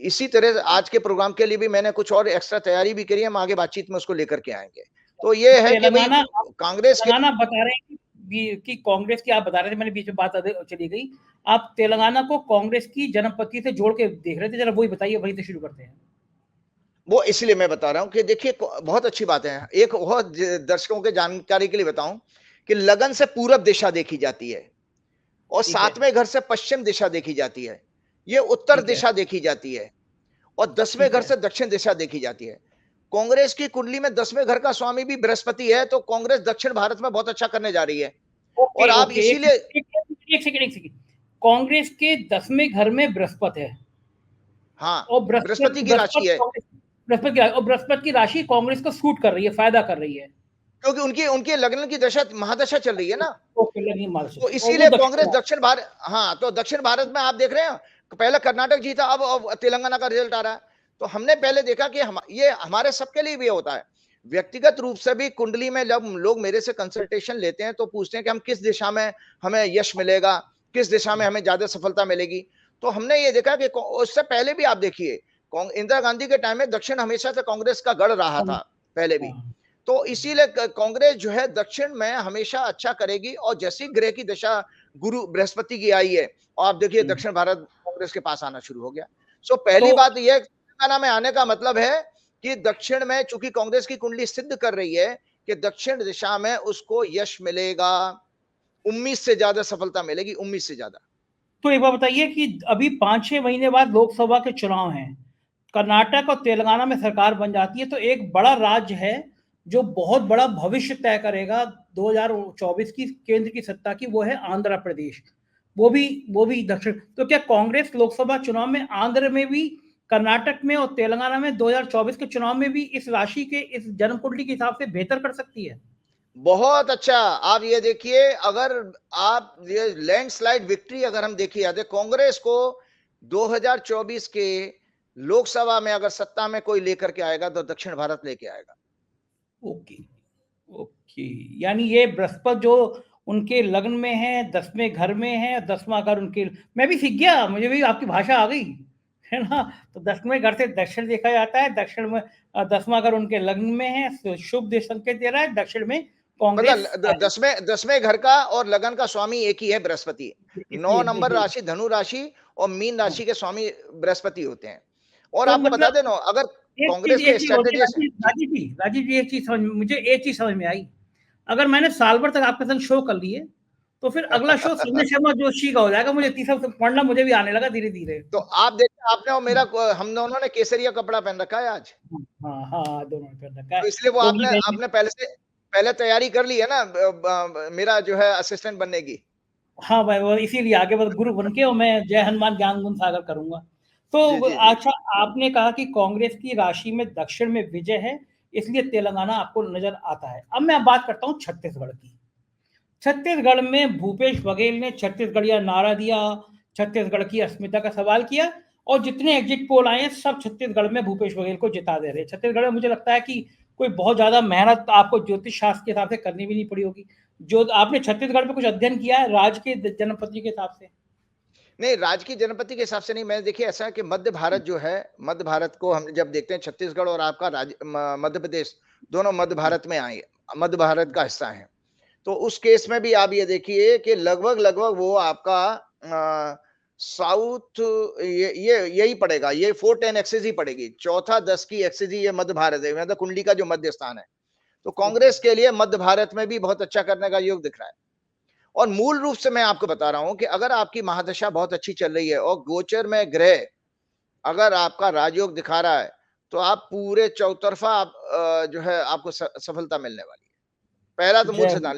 इसी तरह आज के प्रोग्राम के लिए भी मैंने कुछ और एक्स्ट्रा तैयारी भी करी है, हम आगे बातचीत में उसको लेकर के आएंगे। तो ये है कि भाई तेलंगाना कांग्रेस के तेलंगाना बता रहे हैं कि कांग्रेस की, आप बता रहे थे, मैंने बीच में बात चली गई, आप तेलंगाना को कांग्रेस की जन्मपति से जोड़ के देख रहे थे, जरा वही बताइए, वहीं से शुरू करते हैं। वो इसलिए मैं बता रहा हूं कि देखिए, बहुत अच्छी बात है। एक बहुत दर्शकों के जानकारी के लिए बताऊं कि लगन से पूरब दिशा देखी जाती है, और ठीक है। 7वें घर से पश्चिम दिशा देखी जाती है, ये उत्तर ठीक है। दिशा देखी जाती है, और 10वें ठीक घर है। से दक्षिण दिशा देखी जाती है। कांग्रेस की कुंडली में 10वें घर का स्वामी भी बृहस्पति है, तो कांग्रेस दक्षिण भारत में बहुत अच्छा करने जा रही है। और ओके आप ओके, इसीलिए एक सेकंड। कांग्रेस के 10वें घर में बृहस्पति है, हाँ, और बृहस्पति बृहस्पति की राशि है, बृहस्पति की राशि कांग्रेस को सूट कर रही है, फायदा कर रही है। क्योंकि उनकी उनके लग्न की दशा महादशा चल रही है ना। ओके, लगी माल से, तो और वो इसीलिए दक्षिण कांग्रेस भारत। दक्षिण भारत, हाँ, तो दक्षिण भारत में आप देख रहे हैं, पहले कर्नाटक जीता, अब तेलंगाना का रिजल्ट आ रहा है। तो हमने पहले देखा कि ये हमारे सबके लिए भी होता है। व्यक्तिगत रूप से भी कुंडली में जब लोग मेरे से कंसल्टेशन लेते हैं, तो पूछते हैं कि हम किस दिशा में हमें यश मिलेगा, किस दिशा में हमें ज्यादा सफलता मिलेगी। तो हमने ये देखा कि उससे पहले भी आप देखिए, इंदिरा गांधी के टाइम में दक्षिण हमेशा से कांग्रेस का गढ़ रहा था, पहले भी। हाँ, तो इसीलिए कांग्रेस जो है दक्षिण में हमेशा अच्छा करेगी। और जैसी ग्रह की दशा गुरु बृहस्पति की आई है, और आप देखिए दक्षिण भारत कांग्रेस के पास आना शुरू हो गया। सो पहली तो बात यह तेलंगाना में आने का मतलब है कि दक्षिण में चूंकि कांग्रेस की कुंडली सिद्ध कर रही है कि दक्षिण दिशा में उसको यश मिलेगा, उम्मीद से ज्यादा सफलता मिलेगी, उम्मीद से ज्यादा। तो एक बात बताइए कि अभी 5-6 महीने बाद लोकसभा के चुनाव हैं, कर्नाटक और तेलंगाना में सरकार बन जाती है, तो एक बड़ा राज्य है जो बहुत बड़ा भविष्य तय करेगा 2024 की केंद्र की सत्ता की, वो है आंध्र प्रदेश। वो भी दक्षिण। तो क्या कांग्रेस लोकसभा चुनाव में आंध्र में भी, कर्नाटक में और तेलंगाना में 2024 के चुनाव में भी इस राशि के, इस जन्म कुंडली के हिसाब से बेहतर कर सकती है? बहुत अच्छा। आप ये देखिए, अगर आप ये लैंडस्लाइड विक्ट्री अगर हम देखिए, कांग्रेस को 2024 के लोकसभा में अगर सत्ता में कोई लेकर के आएगा, तो दक्षिण भारत लेके आएगा। ओके ओके, यानी ये बृहस्पति जो उनके लग्न में है, 10वें घर में है, 10वां घर उनके, मैं भी सीख गया, मुझे भी आपकी भाषा आ गई है ना। तो 10वें घर से दक्षिण देखा जाता है, दक्षिण में 10वां घर उनके लग्न में है, तो शुभ दे संकेत दे रहा है, दक्षिण में कांग्रेस मतलब दसवें घर का और लगन का स्वामी एक ही है, बृहस्पति। 9 नंबर राशि धनु राशि और मीन हाँ। राशि के स्वामी बृहस्पति होते हैं। और तो आपको बता मतलब देना, अगर कांग्रेस एक के चीज होती है स्ट्रेटेजिस्ट, जी राजीव जी, एक चीज समझ, मुझे एक चीज समझ में आई। अगर मैंने साल भर तक आपके संग शो कर लिए, तो फिर अगला शो संजय शर्मा जोशी का हो जाएगा, मुझे तीसरा पढ़ना मुझे भी आने लगा धीरे धीरे। तो आप देखिए, आपने और मेरा, हम दोनों ने केसरिया कपड़ा पहन रखा है आज। हाँ हाँ, दोनों ने कर रखा है, तो इसलिए वो क्योंकि आपने पहले तैयारी कर ली है ना, मेरा जो है असिस्टेंट बनने की। हाँ भाई, वो इसीलिए आगे बस गुरु बन के, और मैं जय हनुमान ज्ञान गुण सागर करूंगा। तो जी जी जी। अच्छा, आपने कहा कि कांग्रेस की राशि में दक्षिण में विजय है, इसलिए तेलंगाना आपको नजर आता है। अब मैं बात करता हूँ छत्तीसगढ़ की। छत्तीसगढ़ में भूपेश बघेल ने छत्तीसगढ़िया नारा दिया, छत्तीसगढ़ की अस्मिता का सवाल किया, और जितने एग्जिट पोल आए हैं सब छत्तीसगढ़ में भूपेश बघेल को जिता दे रहे हैं। छत्तीसगढ़ में मुझे लगता है कि कोई बहुत ज्यादा मेहनत आपको ज्योतिष शास्त्र के हिसाब से करनी भी नहीं पड़ी होगी। जो आपने छत्तीसगढ़ में कुछ अध्ययन किया है राज्य के जनपति के हिसाब से? नहीं, राज्य की जनपति के हिसाब से नहीं। मैं देखिए, ऐसा है कि मध्य भारत जो है, मध्य भारत को हम जब देखते हैं, छत्तीसगढ़ और आपका राज्य मध्य प्रदेश, दोनों मध्य भारत में आए, मध्य भारत का हिस्सा है। तो उस केस में भी आप ये देखिए कि लगभग वो आपका साउथ ये यही पड़ेगा, ये 410 एक्सेस ही पड़ेगी, चौथा 10 की एक्सेस ही ये मध्य भारत है, मतलब कुंडली का जो मध्य स्थान है। तो कांग्रेस के लिए मध्य भारत में भी बहुत अच्छा करने का योग दिख रहा है। और मूल रूप से मैं आपको बता रहा हूं कि अगर आपकी महादशा बहुत अच्छी चल रही है और गोचर में ग्रह अगर आपका राजयोग दिखा रहा है, तो आप पूरे चौतरफा आप जो है आपको सफलता मिलने वाली है। पहला तो मूल जय सिद्धांत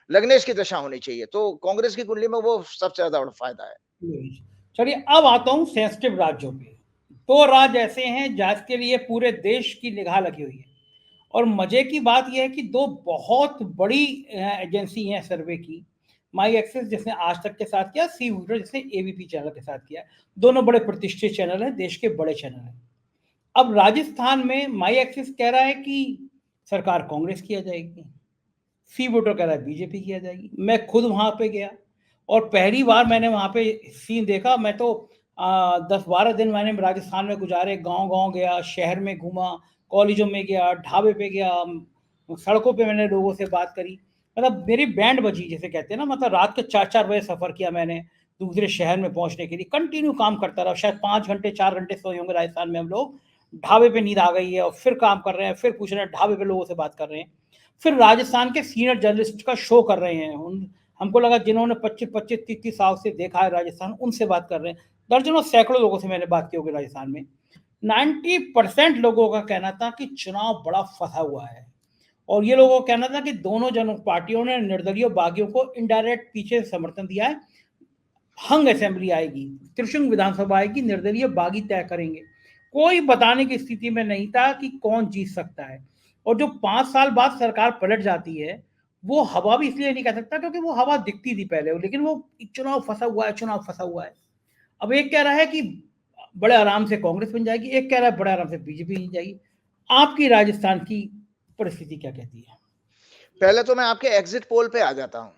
लग्नेश की दशा होनी चाहिए, तो कांग्रेस की कुंडली में वो सबसे ज्यादा बड़ा फायदा है। चलिए अब आता हूं सेंसिटिव राज्यों पे। दो राज्य ऐसे हैं जिसके लिए पूरे देश की निगाह लगी हुई है, और मजे की बात यह है कि दो बहुत बड़ी एजेंसी हैं सर्वे की, माई एक्सेस जिसने आज तक के साथ किया, सी वूटर जिसने एबीपी चैनल के साथ किया। दोनों बड़े प्रतिष्ठित चैनल हैं, देश के बड़े चैनल हैं। अब राजस्थान में माई एक्सेस कह रहा है कि सरकार कांग्रेस की आ जाएगी, सी वोटर कह रहा है बीजेपी की आ जाएगी। मैं खुद वहां पे गया और पहली बार मैंने वहां पे सीन देखा। मैं तो 10-12 दिन मैंने राजस्थान में गुजारे, गांव गांव गया, शहर में घूमा, कॉलेजों में गया, ढाबे पे गया, सड़कों पे मैंने लोगों से बात करी। मतलब मेरी बैंड बजी जैसे कहते हैं ना, मतलब रात के 4-4 बजे सफर किया मैंने दूसरे शहर में पहुंचने के लिए। कंटिन्यू काम करता रहा, शायद 5 घंटे 4 घंटे सोए होंगे राजस्थान में हम लोग। ढाबे पे नींद आ गई है और फिर काम कर रहे हैं, फिर पूछ रहे हैं, ढाबे पे लोगों से बात कर रहे हैं, फिर राजस्थान के सीनियर जर्नलिस्ट का शो कर रहे हैं। हमको लगा जिन्होंने 25-25-30 साल से देखा है राजस्थान, उनसे बात कर रहे हैं। दर्जनों सैकड़ों लोगों से मैंने बात की होगी राजस्थान में। 90% लोगों का कहना था कि चुनाव बड़ा फंसा हुआ है, और ये लोगों का कहना था कि दोनों जन पार्टियों ने निर्दलीय बागियों को इनडायरेक्ट पीछे समर्थन दिया है। हंग असेंबली आएगी, त्रिशंग विधानसभा आएगी, निर्दलीय बागी तय करेंगे। कोई बताने की स्थिति में नहीं था कि कौन जीत सकता है। और जो 5 साल बाद सरकार पलट जाती है, वो हवा भी इसलिए नहीं कह सकता क्योंकि वो हवा दिखती थी पहले, लेकिन वो चुनाव फंसा हुआ है, चुनाव फंसा हुआ है। अब एक कह रहा है कि बड़े आराम से कांग्रेस बन जाएगी, एक कह रहा है बड़े आराम से बीजेपी बन जाएगी। आपकी राजस्थान की परिस्थिति क्या कहती है? पहले तो मैं आपके एग्जिट पोल पे आ जाता हूँ।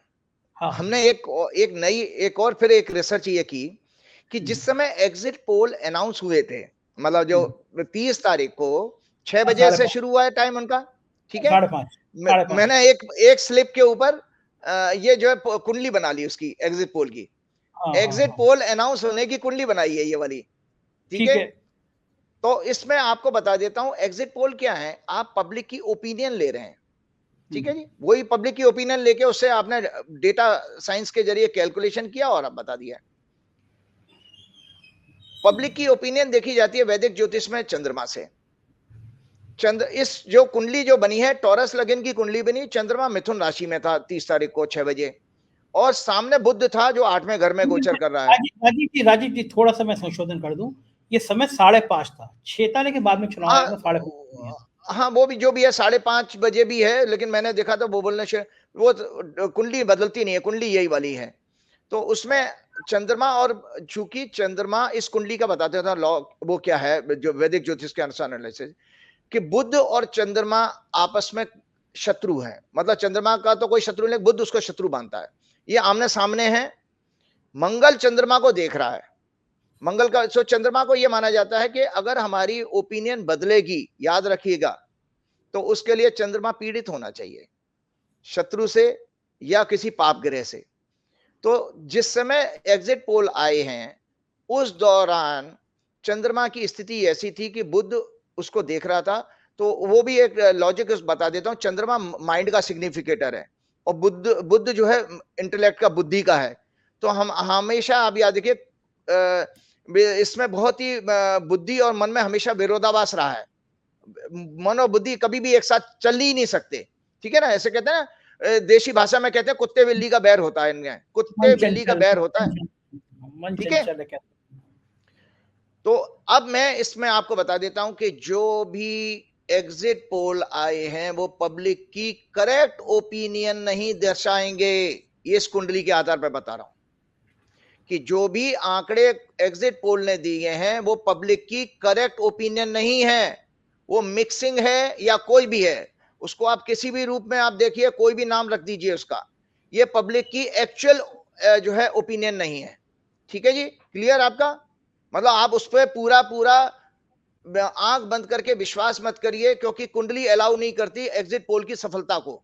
हाँ, हमने एक और फिर एक रिसर्च ये की कि जिस समय एग्जिट पोल अनाउंस हुए थे, मतलब जो 30 तारीख को 6 बजे से 5:30, शुरू हुआ है टाइम उनका, ठीक है। 5:30, 5:30। मैंने एक स्लिप के ऊपर ये जो है कुंडली बना ली उसकी एग्जिट पोल की। हाँ हाँ एग्जिट हाँ, पोल अनाउंस होने की कुंडली बनाई है ये वाली, ठीक ठीक है। है। तो इसमें आपको बता देता हूं एग्जिट पोल क्या है। आप पब्लिक की ओपिनियन ले रहे हैं, ठीक है जी। वही पब्लिक की ओपिनियन लेके उससे आपने डेटा साइंस के जरिए कैलकुलेशन किया और आप बता दिया। पब्लिक की ओपिनियन देखी जाती है वैदिक ज्योतिष में चंद्रमा से। चंद्र इस जो कुंडली जो बनी है, टॉरस लगन की कुंडली बनी, चंद्रमा मिथुन राशि में था 30 तारीख को 6 बजे, और सामने बुध था जो 8वें घर में गोचर कर रहा है। राजीव जी थोड़ा सा मैं संशोधन कर दूं, ये समय 5:30 था, 6 था, लेकिन बाद में चुनाव आयोग ने 5:30 हाँ वो भी जो भी है 5:30 बजे भी है, लेकिन मैंने देखा था वो बोलने से वो कुंडली बदलती नहीं है, कुंडली यही वाली है। तो उसमें चंद्रमा, और चूंकि चंद्रमा इस कुंडली का बताते था लॉ, वो क्या है जो वैदिक ज्योतिष के अनुसार एनालिसिस, कि बुध और चंद्रमा आपस में शत्रु है। मतलब चंद्रमा का तो कोई शत्रु नहीं, बुध उसको शत्रु मानता है। ये आमने सामने है। मंगल चंद्रमा को देख रहा है। मंगल का सो चंद्रमा को यह माना जाता है कि अगर हमारी ओपिनियन बदलेगी, याद रखिएगा, तो उसके लिए चंद्रमा पीड़ित होना चाहिए, शत्रु से या किसी पाप ग्रह से। तो जिस समय एग्जिट पोल आए हैं उस दौरान चंद्रमा की स्थिति ऐसी थी कि बुध उसको देख रहा था। तो वो भी एक लॉजिक बता देता हूं। चंद्रमा माइंड का सिग्निफिकेटर है और बुध बुध जो है इंटेलेक्ट का, बुद्धि का है। तो हम हमेशा, आप याद देखिए, इसमें बहुत ही बुद्धि और मन में हमेशा विरोधाभास रहा है। मन और बुद्धि कभी भी एक साथ चल ही नहीं सकते, ठीक है ना। ऐसे कहते हैं ना, देशी भाषा में कहते हैं कुत्ते बिल्ली का बैर होता है, इनमें कुत्ते बिल्ली का बैर होता है, मन ठीक है। चंचल है क्या? तो अब मैं इसमें आपको बता देता हूं कि जो भी एग्जिट पोल आए हैं वो पब्लिक की करेक्ट ओपिनियन नहीं दर्शाएंगे। ये इस कुंडली के आधार पर बता रहा हूं कि जो भी आंकड़े एग्जिट पोल ने दिए हैं वो पब्लिक की करेक्ट ओपिनियन नहीं है। वो मिक्सिंग है या कोई भी है, उसको आप किसी भी रूप में आप देखिए, कोई भी नाम रख दीजिए उसका, ये पब्लिक की एक्चुअल जो है ओपिनियन नहीं है, ठीक है जी। क्लियर आपका? मतलब आप उस पर पूरा पूरा आंख बंद करके विश्वास मत करिए, क्योंकि कुंडली अलाउ नहीं करती एग्जिट पोल की सफलता को।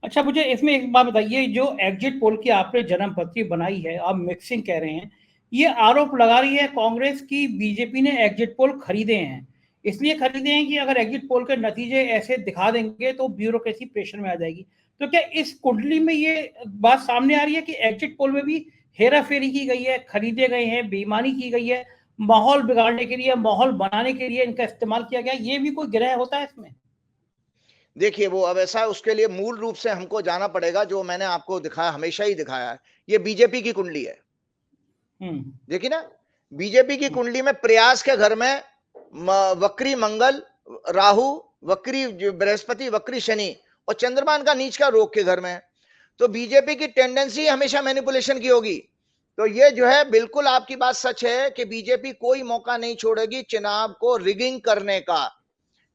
अच्छा, मुझे इसमें एक बात बताइए, जो एग्जिट पोल की आपने जन्म पत्री बनाई है, आप मिक्सिंग कह रहे हैं, ये आरोप लगा रही है कांग्रेस की बीजेपी ने एग्जिट पोल खरीदे हैं, इसलिए खरीदे हैं कि अगर एग्जिट पोल के नतीजे ऐसे दिखा देंगे तो ब्यूरोक्रेसी प्रेशर में आ जाएगी। तो क्या इस कुंडली में ये बात सामने आ रही है कि एग्जिट पोल में भी हेरा फेरी की गई है, खरीदे गए हैं, बेईमानी की गई है, माहौल बिगाड़ने के लिए, माहौल बनाने के लिए इनका इस्तेमाल किया गया, ये भी कोई ग्रह होता है इसमें? देखिए, वो अब ऐसा है, उसके लिए मूल रूप से हमको जाना पड़ेगा, जो मैंने आपको दिखाया, हमेशा ही दिखाया है, ये बीजेपी की कुंडली है। देखिए ना, बीजेपी की कुंडली में प्रयास के घर में वक्री मंगल, राहु, वक्री बृहस्पति, वक्री शनि और चंद्रमान का नीच का रोग के घर में। तो बीजेपी की टेंडेंसी हमेशा मैनिपुलेशन की होगी। तो ये जो है, बिल्कुल आपकी बात सच है कि बीजेपी कोई मौका नहीं छोड़ेगी चुनाव को रिगिंग करने का,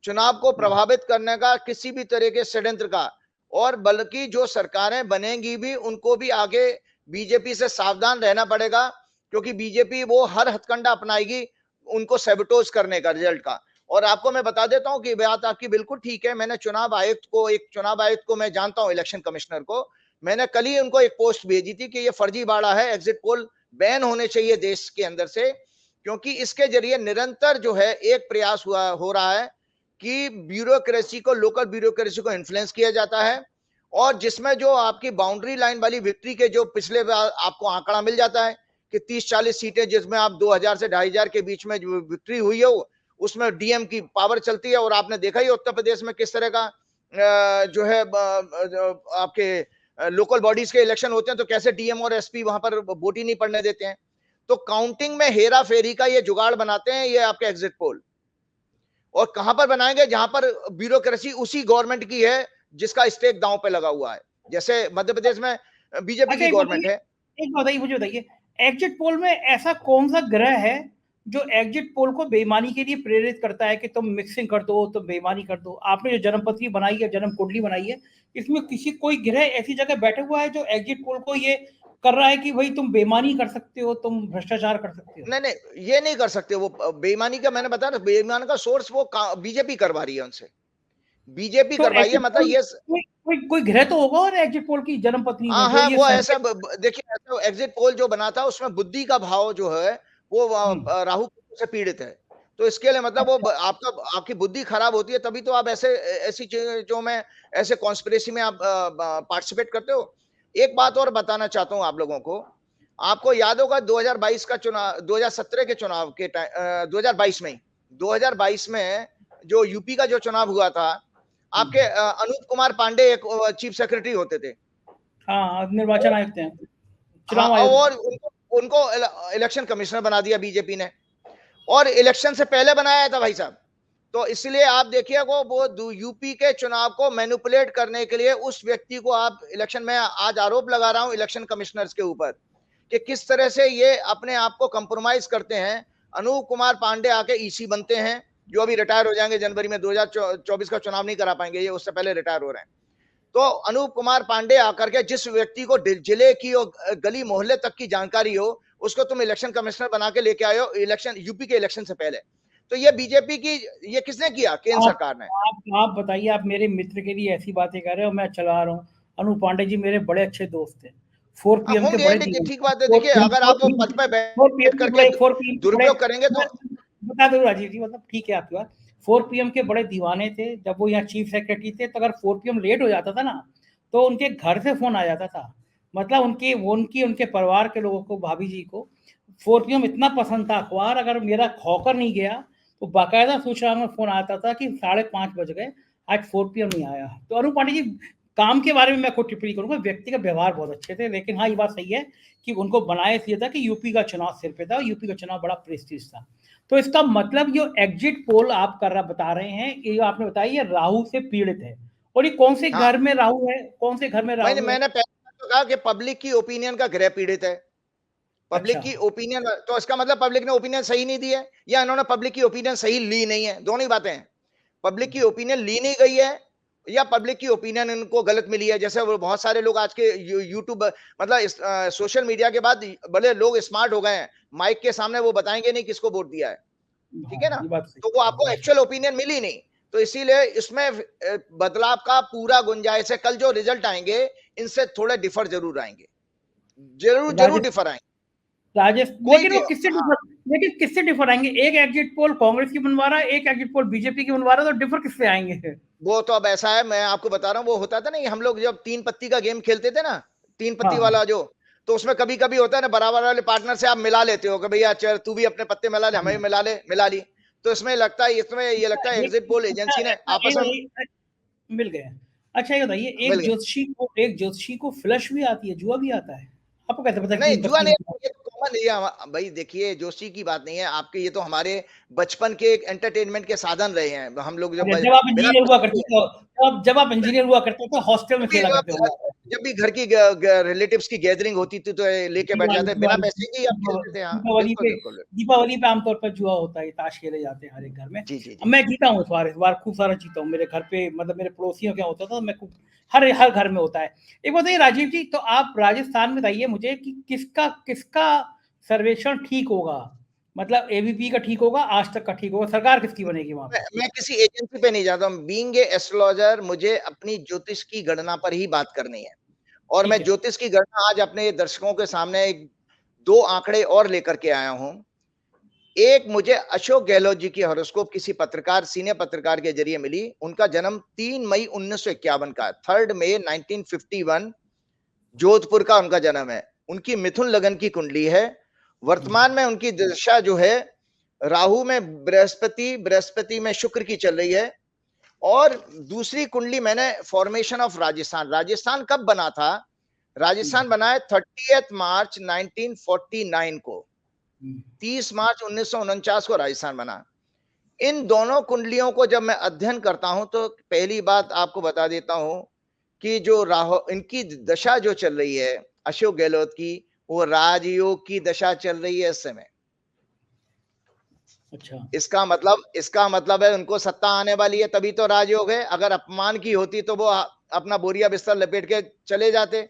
चुनाव को प्रभावित करने का, किसी भी तरह के षड्यंत्र का। और बल्कि जो सरकारें बनेंगी भी, उनको भी आगे बीजेपी से सावधान रहना पड़ेगा, क्योंकि बीजेपी वो हर हथकंडा अपनाएगी उनको सैबोटेज करने का, रिजल्ट का। और आपको मैं बता देता हूं कि बात आपकी बिल्कुल ठीक है। मैंने चुनाव आयुक्त को मैं जानता हूं, इलेक्शन कमिश्नर को, मैंने कल ही उनको एक पोस्ट भेजी थी कि ये फर्जीवाड़ा है, एग्जिट पोल बैन होने चाहिए देश के अंदर से, क्योंकि इसके जरिए निरंतर जो है एक प्रयास हो रहा है कि ब्यूरोक्रेसी को, लोकल ब्यूरोक्रेसी को इन्फ्लुएंस किया जाता है। और जिसमें जो आपकी बाउंड्री लाइन वाली विक्ट्री के जो पिछले बार आपको आंकड़ा मिल जाता है कि 30-40 सीटें जिसमें आप 2000 से 2500 के बीच में जो विक्ट्री हुई है, उसमें डीएम की पावर चलती है। और आपने देखा ही उत्तर प्रदेश में किस तरह का जो है आपके लोकल बॉडीज के इलेक्शन होते हैं, तो कैसे डीएम और एसपी वहां पर वोट ही नहीं पड़ने देते हैं। तो काउंटिंग में हेरा फेरी का ये जुगाड़ बनाते हैं ये आपके एग्जिट पोल। और कहां पर बनाएंगे? जहां पर ब्यूरोक्रेसी उसी गवर्नमेंट की है जिसका स्टेक दांव पे लगा हुआ है। जैसे मध्य प्रदेश में बीजेपी अच्छा, की गवर्नमेंट है। एक बताइए, मुझे बताइए, एग्जिट पोल में ऐसा कौन सा ग्रह है जो एग्जिट पोल को बेईमानी के लिए प्रेरित करता है कि तुम मिक्सिंग कर दो, तुम बेईमानी कर दो? आपने जो जन्म पत्री बनाई है, जन्म कुंडली बनाई है, इसमें कोई ग्रह ऐसी जगह बैठे हुआ है जो एग्जिट पोल को ये कर रहा है कि भाई तुम बेईमानी कर सकते हो, तुम भ्रष्टाचार कर सकते हो? नहीं नहीं, ये नहीं कर सकते। वो बेईमानी का मैंने बताया ना, बेईमानी का सोर्स वो बीजेपी करवा रही है उनसे, बीजेपी तो करवाई है, एग्जिट मतलब पोल, ये। कोई ग्रह तो होगा और एग्जिट पोल की जन्म पत्री में हाँ जो हाँ, ये वो ऐसा संकेत। देखिए, ऐसा एग्जिट पोल जो बना था उसमें बुद्धि का भाव जो है वो राहु से पीड़ित है। तो इसके लिए मतलब वो अच्छा। आपकी बुद्धि खराब होती है, तभी तो आप ऐसी चीजों में, ऐसे कॉन्स्पिरेसी में आप पार्टिसिपेट करते हो। एक बात और बताना चाहता हूं आप लोगों को। आपको याद होगा 2022 का चुनाव, 2017 के चुनाव के टाइम, 2022 में 2022 में जो यूपी का जो चुनाव हुआ था, आपके अनूप कुमार पांडे एक चीफ सेक्रेटरी होते थे। हाँ, निर्वाचन आयुक्त हैं, हाँ, चुनाव आयुक्त। और उनको इलेक्शन कमिश्नर बना दिया बीजेपी ने, और इलेक्शन से पहले बनाया था भाई साहब। तो इसलिए आप देखिए वो यूपी के चुनाव को मैनिपुलेट करने के लिए उस व्यक्ति को आप इलेक्शन में, आज आरोप लगा रहा हूं इलेक्शन कमिश्नर्स के ऊपर कि किस तरह से ये अपने आप को कंप्रोमाइज करते हैं। अनूप कुमार पांडे आके ईसी बनते हैं, जो अभी रिटायर हो जाएंगे जनवरी में, 2024 का चुनाव नहीं करा पाएंगे ये, उससे पहले रिटायर हो रहे हैं। तो अनूप कुमार पांडे आकर के जिस व्यक्ति को जिले की और गली मोहल्ले तक की जानकारी हो, उसको तुम इलेक्शन कमिश्नर बना के लेके आए हो इलेक्शन, यूपी के इलेक्शन से पहले। तो ये बीजेपी की, ये किसने किया? केंद्र सरकार ने। आप बताइए, आप मेरे मित्र के लिए ऐसी बातें कर रहे हो, मैं चला रहा हूँ। अनूप पांडे जी मेरे बड़े अच्छे दोस्त हैं, 4 पीएम के होंगे, बड़े लेकिन दीवाने, ठीक बात है। 4 देखिए, पीएम अगर 4 आप वो पीएम पद पे 4 बैठ पीएम के करके बड़े 4 पीएम के बड़े, दुरुपयोग करेंगे तो। बता दो राजीव जी, मतलब ठीक है आपकी बात, 4 पीएम के बड़े दीवाने थे। जब वो यहाँ चीफ सेक्रेटरी थे, तो अगर 4 पीएम लेट हो जाता था ना, तो उनके घर से फोन आ जाता था। मतलब उनके परिवार के लोगों को, भाभी जी को 4 पीएम इतना पसंद था अखबार, अगर मेरा खोकर नहीं गया तो बाकायदा सूचना में फोन आता था कि 5:30 बज गए, आज 4 पीएम नहीं आया। तो अरुण पांडे जी, काम के बारे में मैं कोई टिप्पणी करूंगा, व्यक्ति का व्यवहार बहुत अच्छे थे, लेकिन हाँ, ये बात सही है कि उनको बनाया इसलिए था कि यूपी का चुनाव सिर पे था, और यूपी का चुनाव बड़ा प्रेस्टीज था। तो इसका मतलब जो एग्जिट पोल आप बता रहे हैं, ये आपने बताया ये राहु से पीड़ित है। और ये कौन से हाँ, घर में राहु है, कौन से घर में राहु है? मैंने पहले तो कहा कि पब्लिक की ओपिनियन का गृह पीड़ित है। पब्लिक अच्छा। की ओपिनियन, तो इसका मतलब पब्लिक ने ओपिनियन सही नहीं दी है, या इन्होंने पब्लिक की ओपिनियन सही ली नहीं है। दोनों ही बातें हैं। पब्लिक की ओपिनियन ली नहीं गई है, या पब्लिक की ओपिनियन इनको गलत मिली है। जैसे वो बहुत सारे लोग आज के यूट्यूब, मतलब सोशल मीडिया के बाद बड़े लोग स्मार्ट हो गए हैं, माइक के सामने वो बताएंगे नहीं किसको वोट दिया है। ठीक है ना, ये बात सही तो वो आपको है। एक्चुअल ओपिनियन मिली नहीं, तो इसीलिए इसमें बदलाव का पूरा गुंजाइश है। कल जो रिजल्ट आएंगे इनसे थोड़े डिफर जरूर आएंगे, जरूर जरूर डिफर आएंगे, राजस्थान, कोई लेकिन भी वो किससे हाँ। डिफर, लेकिन किससे डिफर आएंगे? एक एग्जिट पोल कांग्रेस की बनवा रहा है, एक एग्जिट पोल बीजेपी की बनवा रहा है, तो डिफर किससे आएंगे? वो तो अब ऐसा है, मैं आपको बता रहा हूँ, वो होता था ना, हम लोग जब 3 पत्ती का गेम खेलते थे ना, 3 पत्ती हाँ वाला जो, तो उसमें कभी कभी होता है ना, बराबर वाले पार्टनर से आप मिला लेते हो कि भैया चल तू भी अपने पत्ते मिला ले, हमें भी हाँ। मिला ले, मिला ली। तो इसमें लगता है, इसमें ये लगता है एग्जिट पोल अच्छा एजेंसी ने अच्छा, आपस में मिल गया। अच्छा ये बताइए, मिल गया। एक ज्योतिषी को फ्लश भी आती है, जुआ भी आता है? आपको कैसे पता नहीं तीन जुआ पत्ती नहीं, में? ये तो कॉमन है भाई। देखिए जोशी की बात नहीं है आपके, ये तो हमारे बचपन के एक एंटरटेनमेंट के साधन रहे हैं हम लोग, जब जब आप बिना इंजीनियर हुआ करते पैसे थे, जब आप इंजीनियर हुआ करते थे, हॉस्टल में के, खेला करते होंगे। जब भी घर की रिलेटिव्स की गैदरिंग होती थी तो लेके बैठ दिवाली जाते, बिना दिवाली पैसे की आप खेलते थे। हाँ दीपावली बिल्कुल पे, बिल्कुल। दीपावली पे आमतौर पर जुआ होता है, ताश खेले जाते हैं हर एक घर में। जी जी अब जी। मैं जीता हूँ इस बार खूब सारा जीता हूँ। मेरे घर पे, मतलब मेरे पड़ोसियों क्या होता था, मैं खूब, हर हर घर में होता है। एक बात बताइए राजीव जी, तो आप राजस्थान में बताइए मुझे कि किसका किसका सर्वेक्षण ठीक होगा? मतलब एबीपी का ठीक होगा, आज तक का ठीक होगा, सरकार किसकी बनेगी वहां पे? मैं किसी एजेंसी पे नहीं जाता हूँ, बीइंग ए एस्ट्रोलॉजर मुझे अपनी ज्योतिष की गणना पर ही बात करनी है। और ठीक मैं है। ज्योतिष की गणना आज अपने दर्शकों के सामने एक 2 आंकड़े और लेकर के आया हूं। एक मुझे अशोक गहलोत जी की हॉरोस्कोप किसी पत्रकार, सीनियर पत्रकार के जरिए मिली। उनका जन्म 3 मई 1951 का, 3 मई 1951, जोधपुर का उनका जन्म है। उनकी मिथुन लगन की कुंडली है। वर्तमान में उनकी दशा जो है, राहु में बृहस्पति में शुक्र की चल रही है। और दूसरी कुंडली मैंने फॉर्मेशन ऑफ राजस्थान, राजस्थान कब बना था? राजस्थान बना है 30 मार्च 1949 को, 30 मार्च 1949 को राजस्थान बना। इन दोनों कुंडलियों को जब मैं अध्ययन करता हूं तो पहली बात आपको बता देता हूं कि जो राहु, इनकी दशा जो चल रही है अशोक गहलोत की, वो राजयोग की दशा चल रही है इस समय। अच्छा। इसका मतलब है उनको सत्ता आने वाली है, तभी तो राजयोग है। अगर अपमान की होती तो वो अपना बोरिया बिस्तर लपेट के चले जाते,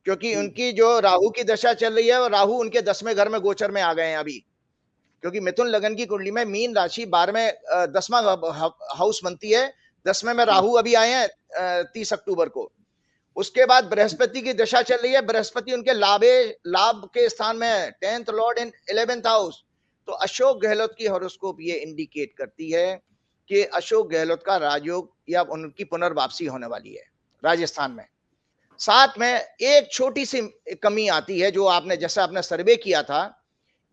क्योंकि उनकी जो राहु की दशा चल रही है, और राहु उनके 10वें घर में गोचर में आ गए हैं अभी। क्योंकि मिथुन लगन की कुंडली में मीन राशि 12वें 10वां हाउस बनती है, 10वें में राहु अभी आए हैं 30 अक्टूबर को। उसके बाद बृहस्पति की दशा चल रही है, बृहस्पति उनके लाभ के स्थान में है, 10th लॉर्ड इन 11th हाउस। तो अशोक गहलोत की हॉरोस्कोप ये इंडिकेट करती है कि अशोक गहलोत का राजयोग या उनकी पुनर्वापसी होने वाली है राजस्थान में। साथ में एक छोटी सी कमी आती है, जो आपने, जैसा आपने सर्वे किया था,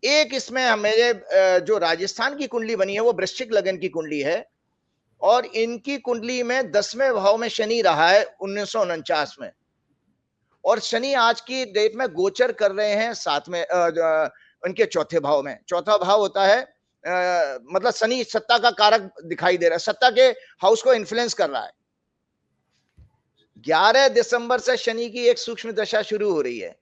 एक इसमें मेरे जो राजस्थान की कुंडली बनी है वो वृश्चिक लगन की कुंडली है, और इनकी कुंडली में 10वें भाव में शनि रहा है 1949 में, और शनि आज की डेट में गोचर कर रहे हैं 7वें उनके चौथे भाव में। चौथा भाव होता है मतलब शनि सत्ता का कारक दिखाई दे रहा है, सत्ता के हाउस को इन्फ्लुएंस कर रहा है। 11 दिसंबर से शनि की एक सूक्ष्म दशा शुरू हो रही है।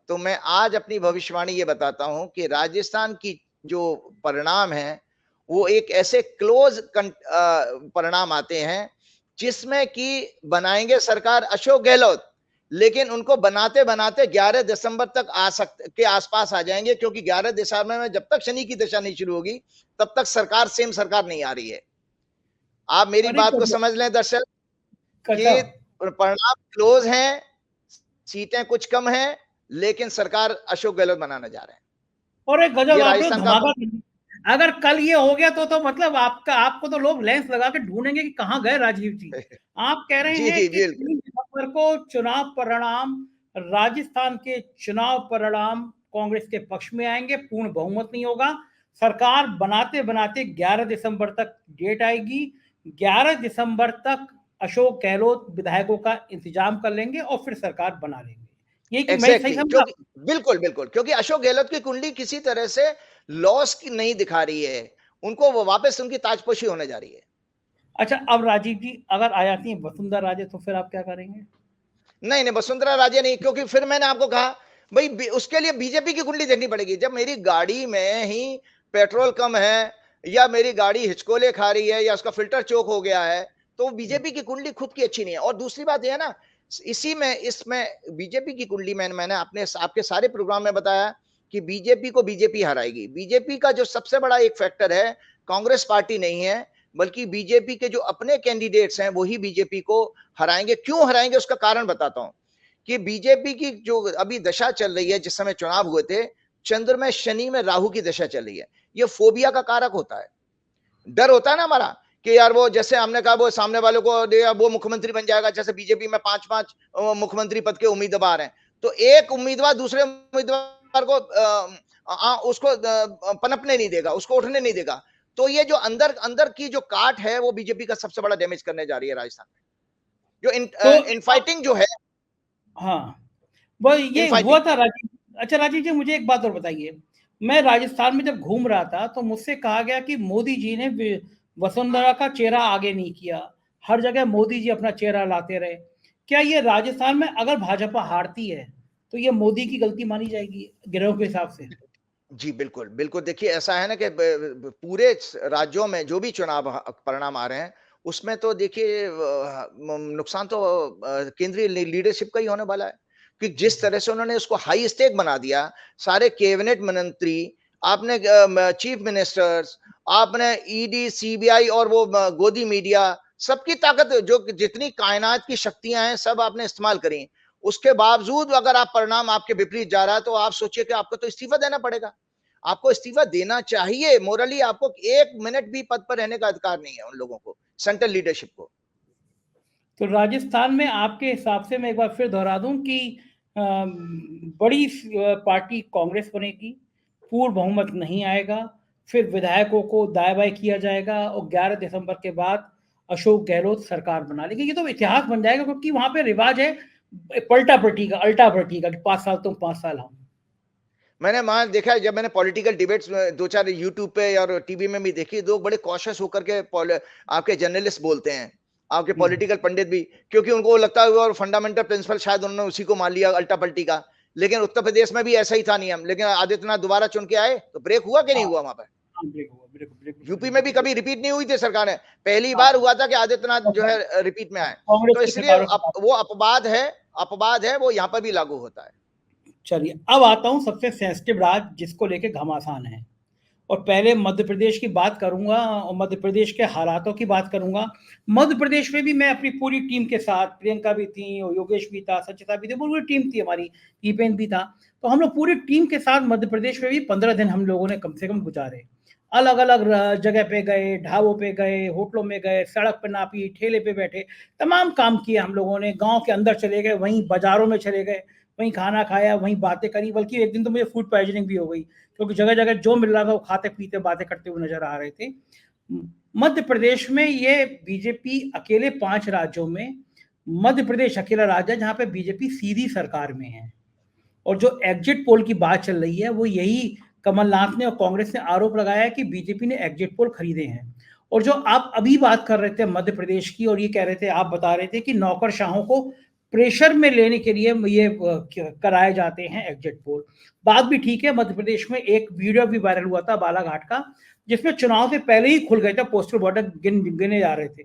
तो मैं आज अपनी भविष्यवाणी ये बताता हूं कि राजस्थान की जो परिणाम है वो एक ऐसे क्लोज परिणाम आते हैं जिसमें कि बनाएंगे सरकार अशोक गहलोत, लेकिन उनको बनाते बनाते 11 दिसंबर तक आ सकते के आसपास आ जाएंगे, क्योंकि 11 दिसंबर में जब तक शनि की दशा नहीं शुरू होगी तब तक सेम सरकार नहीं आ रही है। आप मेरी अरे बात को समझ लें दर्शक, अच्छा, कि परिणाम क्लोज हैं, सीटें कुछ कम हैं, लेकिन सरकार अशोक गहलोत बनाने जा रहे हैं। और एक गजब ये आपने राजस्थान का धमाका कर दिया। अगर कल ये हो गया तो मतलब आपको तो लोग लेंस लगा के ढूंढेंगे कि कहाँ गए राजीव जी। आप कह रहे जी हैं जी कि बिल्कुल 3 दिसंबर को चुनाव परिणाम, राजस्थान के चुनाव परिणाम कांग्रेस के पक्ष में आएंगे, पूर्ण बहुमत नहीं होगा, सरकार बनाते बनाते 11 दिसंबर तक डेट आएगी, 11 दिसंबर तक अशोक गहलोत विधायकों का इंतजाम कर लेंगे और फिर सरकार बना लेंगे। ये कि मैं सही एग्जैक्टली समझा? क्योंकि बिल्कुल बिल्कुल, क्योंकि अशोक गहलोत की कुंडली किसी तरह से लॉस की नहीं दिखा रही है, उनको वो वापस उनकी ताजपोशी होने जा रही है। अच्छा, अब राजीव जी अगर आ जाती है वसुंधरा राजे तो फिर आप क्या करेंगे? नहीं नहीं, वसुंधरा राजे नहीं, क्योंकि फिर मैंने आपको कहा भाई उसके लिए बीजेपी की कुंडली देखनी पड़ेगी। जब मेरी गाड़ी में ही पेट्रोल कम है, या मेरी गाड़ी हिचकोले खा रही है, या उसका फिल्टर चोक हो गया है, तो बीजेपी की कुंडली खुद की अच्छी नहीं है। और दूसरी बात यह है ना, इसी में इसमें बीजेपी की कुंडली में मैंने अपने आपके सारे प्रोग्राम में बताया कि बीजेपी को बीजेपी हराएगी। बीजेपी का जो सबसे बड़ा एक फैक्टर है, कांग्रेस पार्टी नहीं है, बल्कि बीजेपी के जो अपने कैंडिडेट्स हैं वही बीजेपी को हराएंगे। क्यों हराएंगे उसका कारण बताता हूं कि बीजेपी की जो अभी दशा चल रही है, जिस समय चुनाव हुए थे, चंद्र में शनि में राहु की दशा चल रही है। ये फोबिया का कारक होता है, डर होता है ना हमारा कि यार वो, जैसे हमने कहा वो सामने वालों को वो मुख्यमंत्री बन जाएगा, जैसे बीजेपी में 5-5 मुख्यमंत्री पद के उम्मीदवार हैं, तो एक उम्मीदवार दूसरे उम्मीदवार को उसको पनपने नहीं देगा, उसको उठने नहीं देगा। तो ये जो अंदर अंदर की जो काट है वो बीजेपी का सबसे बड़ा डैमेज करने जा रही है राजस्थान में, जो इनफाइटिंग जो है। हाँ, वो ये हुआ था राजीव। अच्छा राजीव जी, मुझे एक बात और बताइए। मैं राजस्थान में जब घूम रहा था तो मुझसे कहा गया कि मोदी जी ने वसुंधरा का चेहरा आगे नहीं किया, हर जगह मोदी जी अपना चेहरा लाते रहे। क्या ये राजस्थान में अगर भाजपा हारती है तो ये मोदी की गलती मानी जाएगी गिरोह के हिसाब से? जी बिल्कुल बिल्कुल, देखिए ऐसा है ना कि पूरे राज्यों में जो भी चुनाव परिणाम आ रहे हैं, उसमें तो देखिए नुकसान तो केंद्रीय लीडरशिप का ही होने वाला है, कि जिस तरह से उन्होंने उसको हाई स्टेक बना दिया। सारे कैबिनेट मंत्री, आपने चीफ मिनिस्टर्स, आपने ईडी, सीबीआई और वो गोदी मीडिया, सबकी ताकत, जो जितनी कायनात की शक्तियां हैं सब आपने इस्तेमाल करी। उसके बावजूद अगर आप परिणाम आपके विपरीत जा रहा है, तो आप सोचिए कि आपको तो इस्तीफा देना पड़ेगा। आपको इस्तीफा देना चाहिए, मोरली आपको 1 मिनट भी पद पर रहने का अधिकार नहीं है उन लोगों को, सेंट्रल लीडरशिप को। तो राजस्थान में आपके हिसाब से, मैं एक बार फिर दोहरा दूं कि बड़ी पार्टी कांग्रेस बनेगी, पूर्ण बहुमत नहीं आएगा, फिर विधायकों को दाएं बाएं किया जाएगा और 11 दिसंबर के बाद अशोक गहलोत सरकार बना लेंगे। ये तो इतिहास बन जाएगा, क्योंकि वहां पे रिवाज है पलटा पलटी का, अल्टा पलटी का, 5 साल तुम 5 साल हम। मैंने वहां देखा है, जब मैंने पॉलिटिकल डिबेट्स 2-4 यूट्यूब पे और टीवी में भी देखी, लोग बड़े कॉशियस होकर के आपके जर्नलिस्ट बोलते हैं, आपके पॉलिटिकल पंडित भी, क्योंकि उनको लगता है और फंडामेंटल प्रिंसिपल शायद उन्होंने उसी को मान लिया, अल्टा पलटी का। लेकिन उत्तर प्रदेश में भी ऐसा ही था नियम, लेकिन आदित्यनाथ दोबारा चुन के आए तो ब्रेक हुआ कि नहीं हुआ वहां पर? यूपी में भी कभी रिपीट नहीं हुई थी सरकार, पहली बार हुआ था कि आदित्यनाथ जो है रिपीट में आए। तो इसलिए वो अपवाद है, वो यहाँ पर भी लागू होता है। चलिए, अब आता हूं सबसे सेंसिटिव राज्य जिसको लेके घमासान है, और पहले मध्य प्रदेश की बात करूंगा और मध्य प्रदेश के हालातों की बात करूंगा। मध्य प्रदेश में भी मैं अपनी पूरी टीम के साथ, प्रियंका भी थी और योगेश भी था, सचिता भी थी, पूरी टीम थी हमारी, ईपेन भी था। तो हम लोग पूरी टीम के साथ मध्य प्रदेश में भी 15 दिन हम लोगों ने कम से कम गुजारे। अलग अलग जगह पे गए, ढाबों पे गए, होटलों में गए, सड़क पर नापी, ठेले पे बैठे, तमाम काम किए हम लोगों ने। गांव के अंदर चले गए, वहीं बाजारों में चले गए, वहीं खाना खाया, वहीं बातें करी। बल्कि एक दिन तो मुझे फूड पॉइजनिंग भी हो गई, क्योंकि जगह जगह जो मिल रहा था वो खाते पीते बातें करते हुए नजर आ रहे थे। मध्य प्रदेश में ये बीजेपी अकेले 5 राज्यों में मध्य प्रदेश अकेला राज्य है जहां पे बीजेपी सीधी सरकार में है। और जो एग्जिट पोल की बात चल रही है वो यही कमलनाथ ने और कांग्रेस ने आरोप लगाया है कि बीजेपी ने एग्जिट पोल खरीदे हैं। और जो आप अभी बात कर रहे थे मध्य प्रदेश की, और ये कह रहे थे, आप बता रहे थे कि नौकरशाहों को प्रेशर में लेने के लिए ये कराए जाते हैं एग्जिट पोल। बात भी ठीक है। मध्य प्रदेश में एक वीडियो भी वायरल हुआ था बालाघाट का, जिसमें चुनाव से पहले ही खुल गए थे पोस्टल बॉर्डर, गिने जा रहे थे।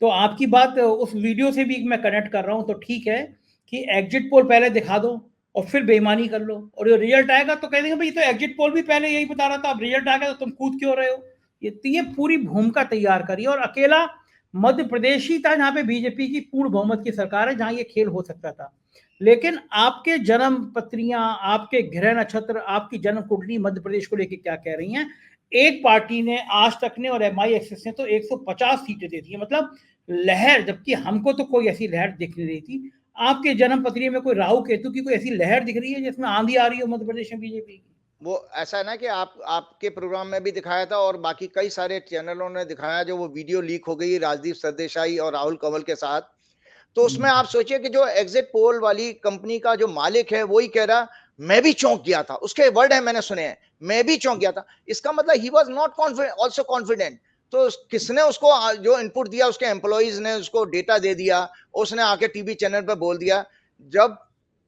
तो आपकी बात उस वीडियो से भी मैं कनेक्ट कर रहा हूं। तो ठीक है कि एग्जिट पोल पहले दिखा दो और फिर बेईमानी कर लो, और ये रिजल्ट आएगा तो कह देंगे भाई तो एग्जिट पोल भी पहले यही बता रहा था, अब रिजल्ट आ गया तो तुम कूद क्यों रहे हो। ये पूरी भूमिका तैयार करी, और अकेला मध्य प्रदेश ही था जहां पे बीजेपी की पूर्ण बहुमत की सरकार है, जहां ये खेल हो सकता था। लेकिन आपके जन्म पत्रियां, आपके गृह नक्षत्र, आपकी जन्म कुंडली मध्य प्रदेश को लेकर क्या कह रही हैं? एक पार्टी ने, आज तक ने और MI एक्सेस ने तो 150 सीटें दे दी है, मतलब लहर, जबकि हमको तो कोई ऐसी लहर दिख नहीं रही थी। आपके जन्म पत्री में कोई राहु केतु की कोई ऐसी लहर दिख रही है जिसमें आंधी आ रही हो मध्य प्रदेश में बीजेपी की? वो ऐसा है ना कि आपके प्रोग्राम में भी दिखाया था और बाकी कई सारे चैनलों ने दिखाया, जो वो वीडियो लीक हो गई राजदीप सरदेसाई और राहुल कंवल के साथ। तो उसमें आप सोचिए कि जो एग्जिट पोल वाली कंपनी का जो मालिक है वही कह रहा, मैं भी चौंक गया था, उसके वर्ड है मैंने सुने हैं, मैं भी चौंक गया था। इसका मतलब he was not confident, also confident. तो किसने उसको जो इनपुट दिया, उसके एम्प्लॉइज ने उसको डेटा दे दिया, उसने आके टीवी चैनल पर बोल दिया। जब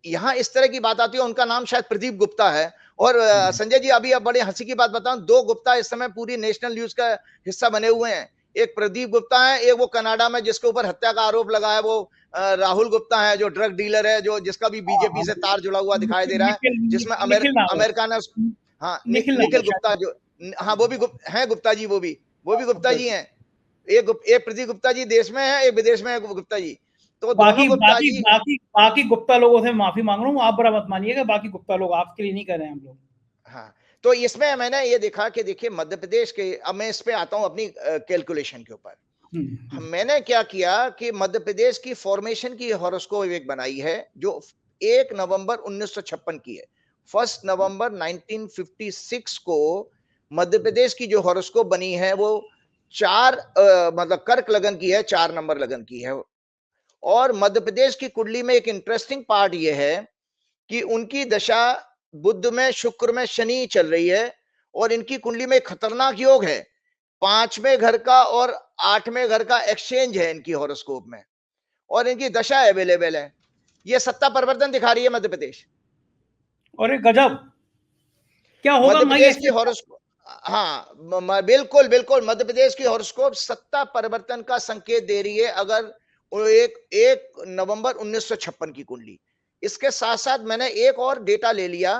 यहाँ इस तरह की बात आती है, उनका नाम शायद प्रदीप गुप्ता है। और संजय जी, अभी अब बड़े हंसी की बात बताऊं, 2 गुप्ता इस समय पूरी नेशनल न्यूज का हिस्सा बने हुए हैं। एक प्रदीप गुप्ता है, एक वो कनाडा में जिसके ऊपर हत्या का आरोप लगा है, वो राहुल गुप्ता है जो ड्रग डीलर है, जो जिसका भी बीजेपी से तार जुड़ा हुआ दिखाई दे रहा है, जिसमें निखिल नाम है, अमेरिका ने, हाँ निखिल नाम निखिल है गुप्ता शायद। जो, हाँ वो भी हैं गुप्ता जी, वो भी गुप्ता जी हैं। एक प्रदीप गुप्ता जी देश में है, एक विदेश में है गुप्ता जी, तो दोनों बाकी गुप्ता बाकी जी। बाकी बाकी गुप्ता लोगों से माफी मांग रहा हूँ, आप बुरा मत मानिएगा, बाकी गुप्ता लोग आपके लिए नहीं कर रहे हैं हम लोग। हाँ, तो इसमें मैंने ये देखा कि देखिए मध्य प्रदेश के, अब मैं इस पे आता हूं अपनी कैलकुलेशन के ऊपर। मैंने क्या किया कि मध्य प्रदेश की फॉर्मेशन की हॉरोस्कोप एक बनाई है जो 1 नवंबर 1956 की है। 1 नवंबर 1956 को मध्य प्रदेश की जो हॉरोस्कोप बनी है वो 4 मतलब कर्क लगन की है, 4 नंबर लगन की है। और मध्य प्रदेश की कुंडली में एक इंटरेस्टिंग पार्ट ये है कि उनकी दशा बुध में, शुक्र में, शनि चल रही है, और इनकी कुंडली में खतरनाक योग है, 5वें घर का और 8वें घर का एक्सचेंज है इनकी हॉरोस्कोप में, और इनकी दशा अवेलेबल है। ये सत्ता परिवर्तन दिखा रही है मध्य प्रदेश। और गजब, क्या होगा मध्य माई प्रदेश की ऐसे? हॉरोस्कोप, हाँ बिल्कुल बिल्कुल, मध्य प्रदेश की हॉरोस्कोप सत्ता परिवर्तन का संकेत दे रही है, अगर एक नवंबर 1956 की कुंडली। इसके साथ साथ मैंने एक और डेटा ले लिया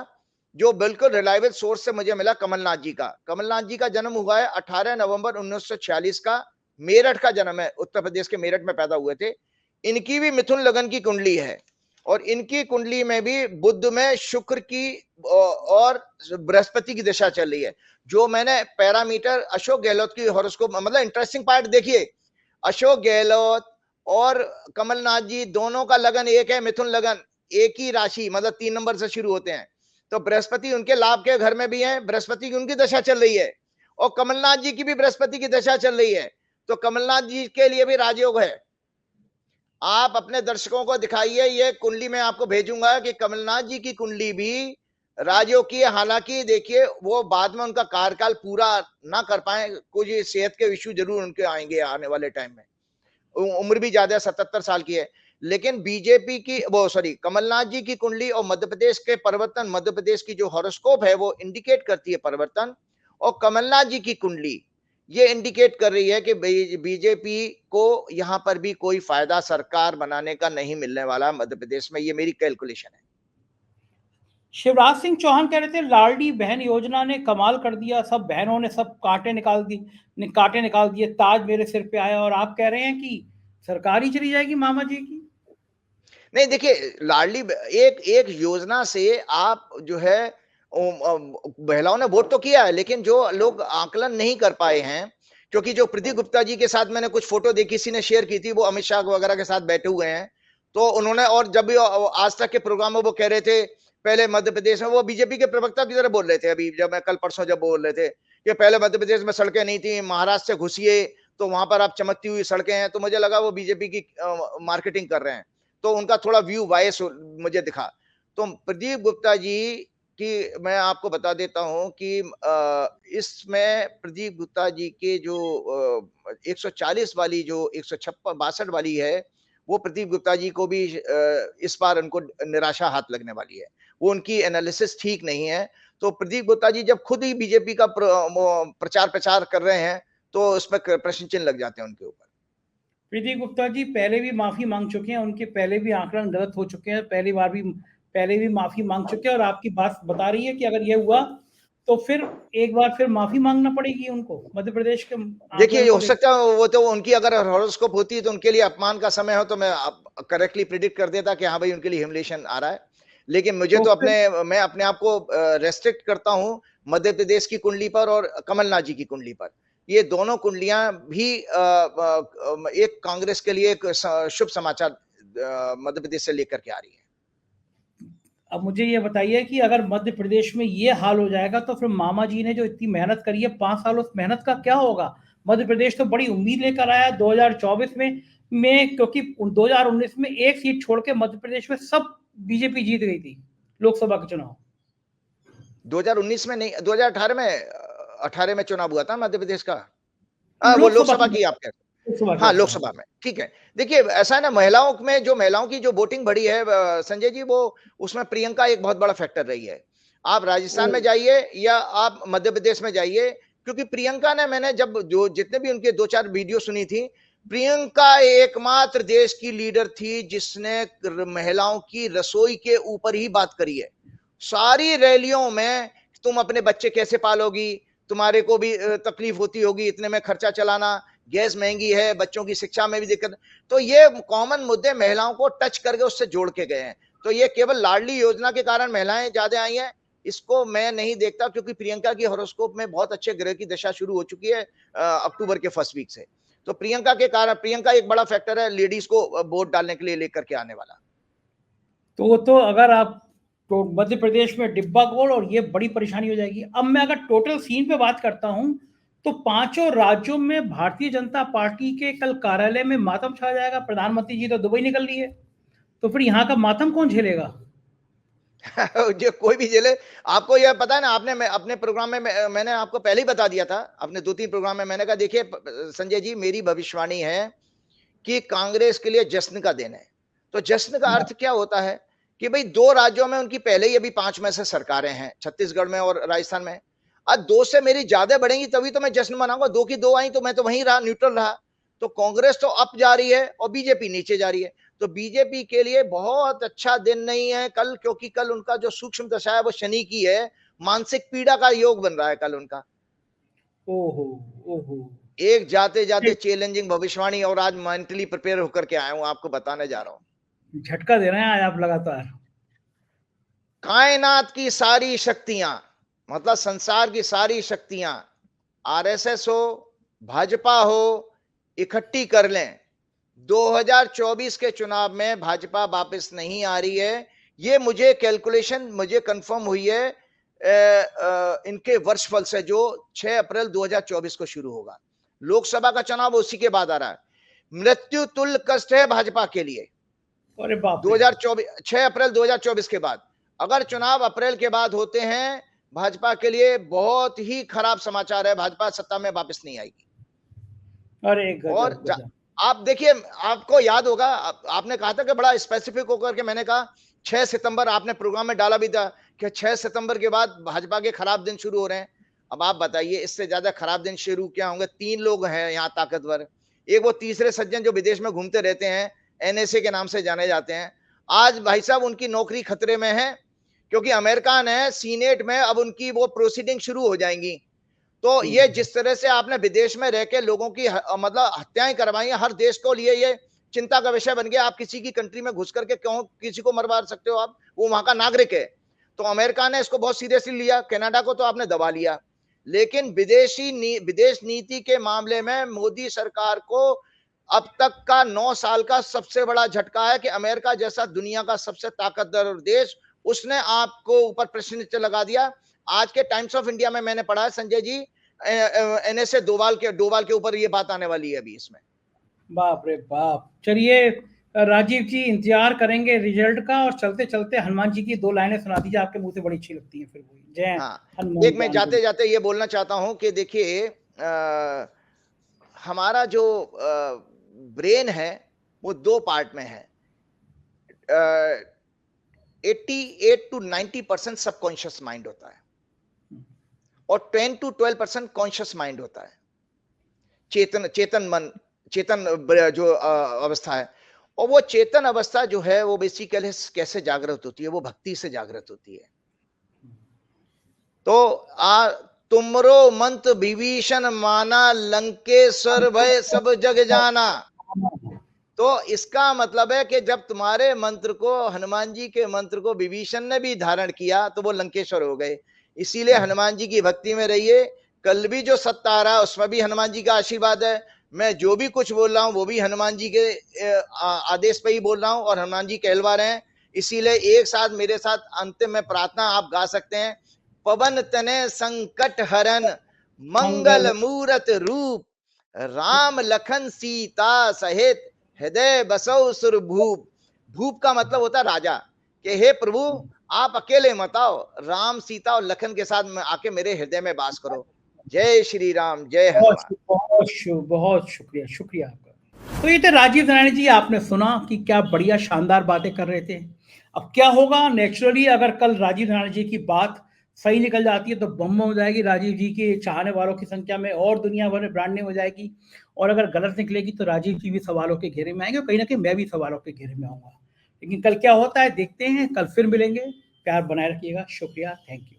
जो बिल्कुल रिलायबल सोर्स से मुझे मिला, कमलनाथ जी का। कमलनाथ जी का जन्म हुआ है 18 नवंबर 1946 का, मेरठ का जन्म है, उत्तर प्रदेश के मेरठ में पैदा हुए थे। इनकी भी मिथुन लगन की कुंडली है, और इनकी कुंडली में भी बुध में शुक्र की और बृहस्पति की दिशा चल रही है। जो मैंने पैरामीटर अशोक गहलोत की हॉरोस्कोप, मतलब इंटरेस्टिंग पार्ट देखिए, अशोक गहलोत और कमलनाथ जी दोनों का लगन एक है, मिथुन लगन, एक ही राशि, मतलब 3 नंबर से शुरू होते हैं। तो बृहस्पति उनके लाभ के घर में भी है, बृहस्पति की उनकी दशा चल रही है, और कमलनाथ जी की भी बृहस्पति की दशा चल रही है, तो कमलनाथ जी के लिए भी राजयोग है। आप अपने दर्शकों को दिखाइए, ये कुंडली मैं आपको भेजूंगा कि कमलनाथ जी की कुंडली भी राजयोग की है। हालांकि देखिए वो बाद में उनका कार्यकाल पूरा ना कर पाए, कुछ सेहत के इश्यू जरूर उनके आएंगे आने वाले टाइम में, उम्र भी ज्यादा 77 साल की है। लेकिन बीजेपी की वो सॉरी कमलनाथ जी की कुंडली और मध्य प्रदेश के परिवर्तन, मध्य प्रदेश की जो हॉरोस्कोप है वो इंडिकेट करती है परिवर्तन, और कमलनाथ जी की कुंडली ये इंडिकेट कर रही है कि बीजेपी को यहां पर भी कोई फायदा सरकार बनाने का नहीं मिलने वाला मध्य प्रदेश में। ये मेरी कैलकुलेशन है। शिवराज सिंह चौहान कह रहे थे लाडली बहन योजना ने कमाल कर दिया, सब बहनों ने सब कांटे निकाल दिए, ताज मेरे सिर पे आया, और आप कह रहे हैं कि सरकार ही चली जाएगी मामा जी की। नहीं देखिए, लाडली एक एक योजना से आप जो है महिलाओं ने वोट तो किया है, लेकिन जो लोग आकलन नहीं कर पाए हैं, क्योंकि जो प्रदीप गुप्ता जी के साथ मैंने कुछ फोटो देखी, किसी ने शेयर की थी, वो अमित शाह वगैरह के साथ बैठे हुए हैं, तो उन्होंने, और जब भी आज तक के प्रोग्राम में वो कह रहे थे, पहले मध्य प्रदेश में वो बीजेपी के प्रवक्ता की तरह बोल रहे थे, अभी जब मैं कल परसों जब बोल रहे थे कि पहले मध्य प्रदेश में सड़कें नहीं थी, महाराष्ट्र से घुसिए तो वहां पर आप चमकती हुई सड़कें हैं, तो मुझे लगा वो बीजेपी की मार्केटिंग कर रहे हैं, तो उनका थोड़ा व्यू वाइस मुझे दिखा। तो प्रदीप गुप्ता जी की मैं आपको बता देता हूं कि इसमें प्रदीप गुप्ता जी के जो 140 वाली, जो 156 वाली है, वो प्रदीप गुप्ता जी को भी इस बार उनको निराशा हाथ लगने वाली है, वो उनकी एनालिसिस ठीक नहीं है। तो प्रदीप गुप्ता जी जब खुद ही बीजेपी का प्रचार कर रहे हैं, तो उसमें प्रश्न चिन्ह लग जाते हैं उनके ऊपर। प्रदीप गुप्ता जी पहले भी माफी मांग चुके हैं, उनके पहले भी आंकलन गलत हो चुके हैं, पहले भी माफी मांग चुके हैं, और आपकी बात बता रही है कि अगर ये हुआ तो फिर एक बार फिर माफी मांगना पड़ेगी उनको मध्य प्रदेश के देखिए को हो सकता है वो तो उनकी अगर हॉरोस्कोप होती है तो उनके लिए अपमान का समय हो, तो मैं करेक्टली प्रिडिक्ट कर देता कि हाँ भाई उनके लिए ह्यूमिलिएशन आ रहा है। लेकिन मुझे तो मैं अपने आप को रेस्ट्रिक्ट करता हूं मध्य प्रदेश की कुंडली पर और कमलनाथ जी की कुंडली पर। ये दोनों कुंडलियां भी एक कांग्रेस के लिए एक शुभ समाचार मध्य प्रदेश से लेकर के आ रही है। अब मुझे ये बताइए कि अगर मध्य प्रदेश में ये हाल हो जाएगा तो फिर मामा जी ने जो इतनी मेहनत करी है 5 साल, उस मेहनत का क्या होगा? मध्य प्रदेश तो बड़ी उम्मीद लेकर आया 2024 में, क्योंकि 2019 में एक सीट छोड़ के मध्य प्रदेश में सब बीजेपी जीत गई थी लोकसभा के चुनाव। 2019 में नहीं, 2018 में, 18 में चुनाव हुआ था मध्य प्रदेश का। वो लोकसभा लोकसभा की आप कह लोकसभा हाँ लोकसभा में, ठीक है। देखिए ऐसा है ना, महिलाओं में जो महिलाओं की जो वोटिंग बढ़ी है संजय जी, वो उसमें प्रियंका एक बहुत बड़ा फैक्टर रही है। आप राजस्थान में जाइए या आप मध्य प्रदेश में जाइए, क्योंकि प्रियंका ने, मैंने जब जो जितने भी उनके 2-4 वीडियो सुनी थी, प्रियंका एकमात्र देश की लीडर थी जिसने महिलाओं की रसोई के ऊपर ही बात करी है। सारी रैलियों में तुम अपने बच्चे कैसे पालोगी, तुम्हारे को भी तकलीफ होती होगी, इतने में खर्चा चलाना, गैस महंगी है, बच्चों की शिक्षा में भी दिक्कत। तो ये कॉमन मुद्दे महिलाओं को टच करके उससे जोड़ के गए हैं। तो ये केवल लाडली योजना के कारण महिलाएं ज्यादा आई हैं, इसको मैं नहीं देखता, क्योंकि प्रियंका की हॉरोस्कोप में बहुत अच्छे ग्रह की दशा शुरू हो चुकी है अक्टूबर के फर्स्ट वीक से। तो प्रियंका के कारण, प्रियंका एक बड़ा फैक्टर है लेडीज को वोट डालने के लिए लेकर के आने वाला। तो अगर आप तो मध्य प्रदेश में डिब्बा गोल और ये बड़ी परेशानी हो जाएगी। अब मैं अगर टोटल सीन पे बात करता हूं तो पांचों राज्यों में भारतीय जनता पार्टी के कल कार्यालय में मातम छा जाएगा। प्रधानमंत्री जी तो दुबई निकल रही है, तो फिर यहाँ का मातम कौन झेलेगा? जो कोई भी झेले। आपको यह पता है ना, आपने अपने प्रोग्राम में मैंने आपको पहले ही बता दिया था, अपने 2-3 प्रोग्राम में मैंने कहा देखिए संजय जी, मेरी भविष्यवाणी है कि कांग्रेस के लिए जश्न का दिन है। तो जश्न का अर्थ क्या होता है कि भाई 2 राज्यों में उनकी पहले ही अभी 5 में से सरकारें हैं, छत्तीसगढ़ में और राजस्थान में। अब 2 से मेरी ज्यादा बढ़ेंगी तभी तो मैं जश्न मनाऊंगा। 2 की 2 आई तो मैं तो वहीं रहा, न्यूट्रल रहा। तो कांग्रेस तो अप जा रही है और बीजेपी नीचे जा रही है। तो बीजेपी के लिए बहुत अच्छा दिन नहीं है कल, क्योंकि कल उनका जो सूक्ष्म दशा है वो शनि की है, मानसिक पीड़ा का योग बन रहा है कल उनका। ओहो ओहो, एक जाते जाते चैलेंजिंग भविष्यवाणी, और आज मेंटली प्रिपेयर होकर के आया हूं, आपको बताने जा रहा हूं। झटका दे रहे हैं आज आप लगातार। कायनात की सारी शक्तियां, मतलब संसार की सारी शक्तियां, आरएसएस हो, भाजपा हो, इकट्ठी कर लें, 2024 के चुनाव में भाजपा वापस नहीं आ रही है। ये मुझे कैलकुलेशन मुझे कंफर्म हुई है इनके वर्षफल से, जो 6 अप्रैल 2024 को शुरू होगा। लोकसभा का चुनाव उसी के बाद आ रहा है। मृत्यु तुल्य कष्ट है भाजपा के लिए। अरे बाप, 2024 6 अप्रैल 2024 के बाद, अगर चुनाव अप्रैल के बाद होते हैं, भाजपा के लिए बहुत ही खराब समाचार है, भाजपा सत्ता में वापस नहीं आएगी। अरे गजब, और गजब। आप देखिए, आपको याद होगा, आपने कहा था कि बड़ा स्पेसिफिक होकर के मैंने कहा 6 सितंबर, आपने प्रोग्राम में डाला भी था कि 6 सितंबर के बाद भाजपा के खराब दिन शुरू हो रहे हैं। अब आप बताइए इससे ज्यादा खराब दिन शुरू क्या होंगे? 3 लोग हैं यहाँ ताकतवर, एक वो तीसरे सज्जन जो विदेश में घूमते रहते हैं, एनएसए के नाम से जाने जाते हैं। आज भाई साहब उनकी नौकरी खतरे में है, क्योंकि अमेरिका ने सीनेट में अब उनकी वो प्रोसीडिंग शुरू हो जाएंगी। तो ये जिस तरह से आपने विदेश में रह के लोगों की मतलब हत्याएं करवाई हैं, हर देश को लिए ये चिंता का विषय बन गया। आप किसी की कंट्री में घुस करके क्यों किसी को मरवा सकते हो? आप, वो वहां का नागरिक है। तो अमेरिका ने इसको बहुत सीरियसली लिया, कनाडा को तो आपने दबा लिया। लेकिन विदेश नीति के मामले में मोदी सरकार को अब तक का 9 साल का सबसे बड़ा झटका है कि अमेरिका जैसा दुनिया का सबसे ताकतवर देश, उसने आपको ऊपर प्रश्न चिन्ह लगा दिया। आज के टाइम्स ऑफ इंडिया में मैंने पढ़ा है संजय जी, एनएसए डोवाल के ऊपर ये बात आने वाली है अभी इसमें। बाप रे बाप। चलिए राजीव जी, इंतजार करेंगे रिजल्ट का, और चलते चलते हनुमान जी की 2 लाइनें सुना दीजिए, आपके मुंह से बड़ी अच्छी लगती हैं फिर वो। जय हनुमान। एक मैं जाते जाते ये बोलना चाहता हूं कि देखिए हमारा जो ब्रेन है वो 2 पार्ट में है। 88 to 90% सबकॉन्शियस माइंड होता है और 10 to 12% कॉन्शियस माइंड होता है, चेतन जो अवस्था है। और वो चेतन अवस्था जो है वो बेसिकली कैसे जागृत होती है? वो भक्ति से जागृत होती है। तो तुमरो मंत्र विभीषण माना, लंकेश्वर भय सब जग जाना। तो इसका मतलब है कि जब तुम्हारे मंत्र को, हनुमान जी के मंत्र को विभीषण ने भी धारण किया तो वो लंकेश्वर हो गए। इसीलिए हनुमान जी की भक्ति में रहिए। कल भी जो सत्ता आ रहा है उसमें भी हनुमान जी का आशीर्वाद है। मैं जो भी कुछ बोल रहा हूँ वो भी हनुमान जी के आदेश पे ही बोल रहा हूँ और हनुमान जी कहलवा रहे हैं। इसीलिए एक साथ मेरे साथ अंतिम में प्रार्थना आप गा सकते हैं। पवन तने संकट हरन, मंगल मूरत रूप, राम लखन सीता सहित हृदय बसौ सुरभूप। भूप का मतलब होता है राजा, कि हे प्रभु आप अकेले मत आओ, राम सीता और लखन के साथ में आके मेरे हृदय में वास करो। जय श्री राम, जय हनुमान। बहुत शुक्रिया, शुक्रिया आपका। तो ये थे राजीव नारायण जी, आपने सुना कि क्या बढ़िया शानदार बातें कर रहे थे। अब क्या होगा नेचुरली, अगर कल राजीव नारायण जी की बात सही निकल जाती है तो बम हो जाएगी, राजीव जी के चाहने वालों की संख्या में और दुनिया भर में ब्रांडिंग हो जाएगी, और अगर गलत निकलेगी तो राजीव जी भी सवालों के घेरे में आएंगे, और कहीं ना कहीं मैं भी सवालों के घेरे में आऊंगा। लेकिन कल क्या होता है देखते हैं, कल फिर मिलेंगे। प्यार बनाए रखिएगा। शुक्रिया, थैंक यू।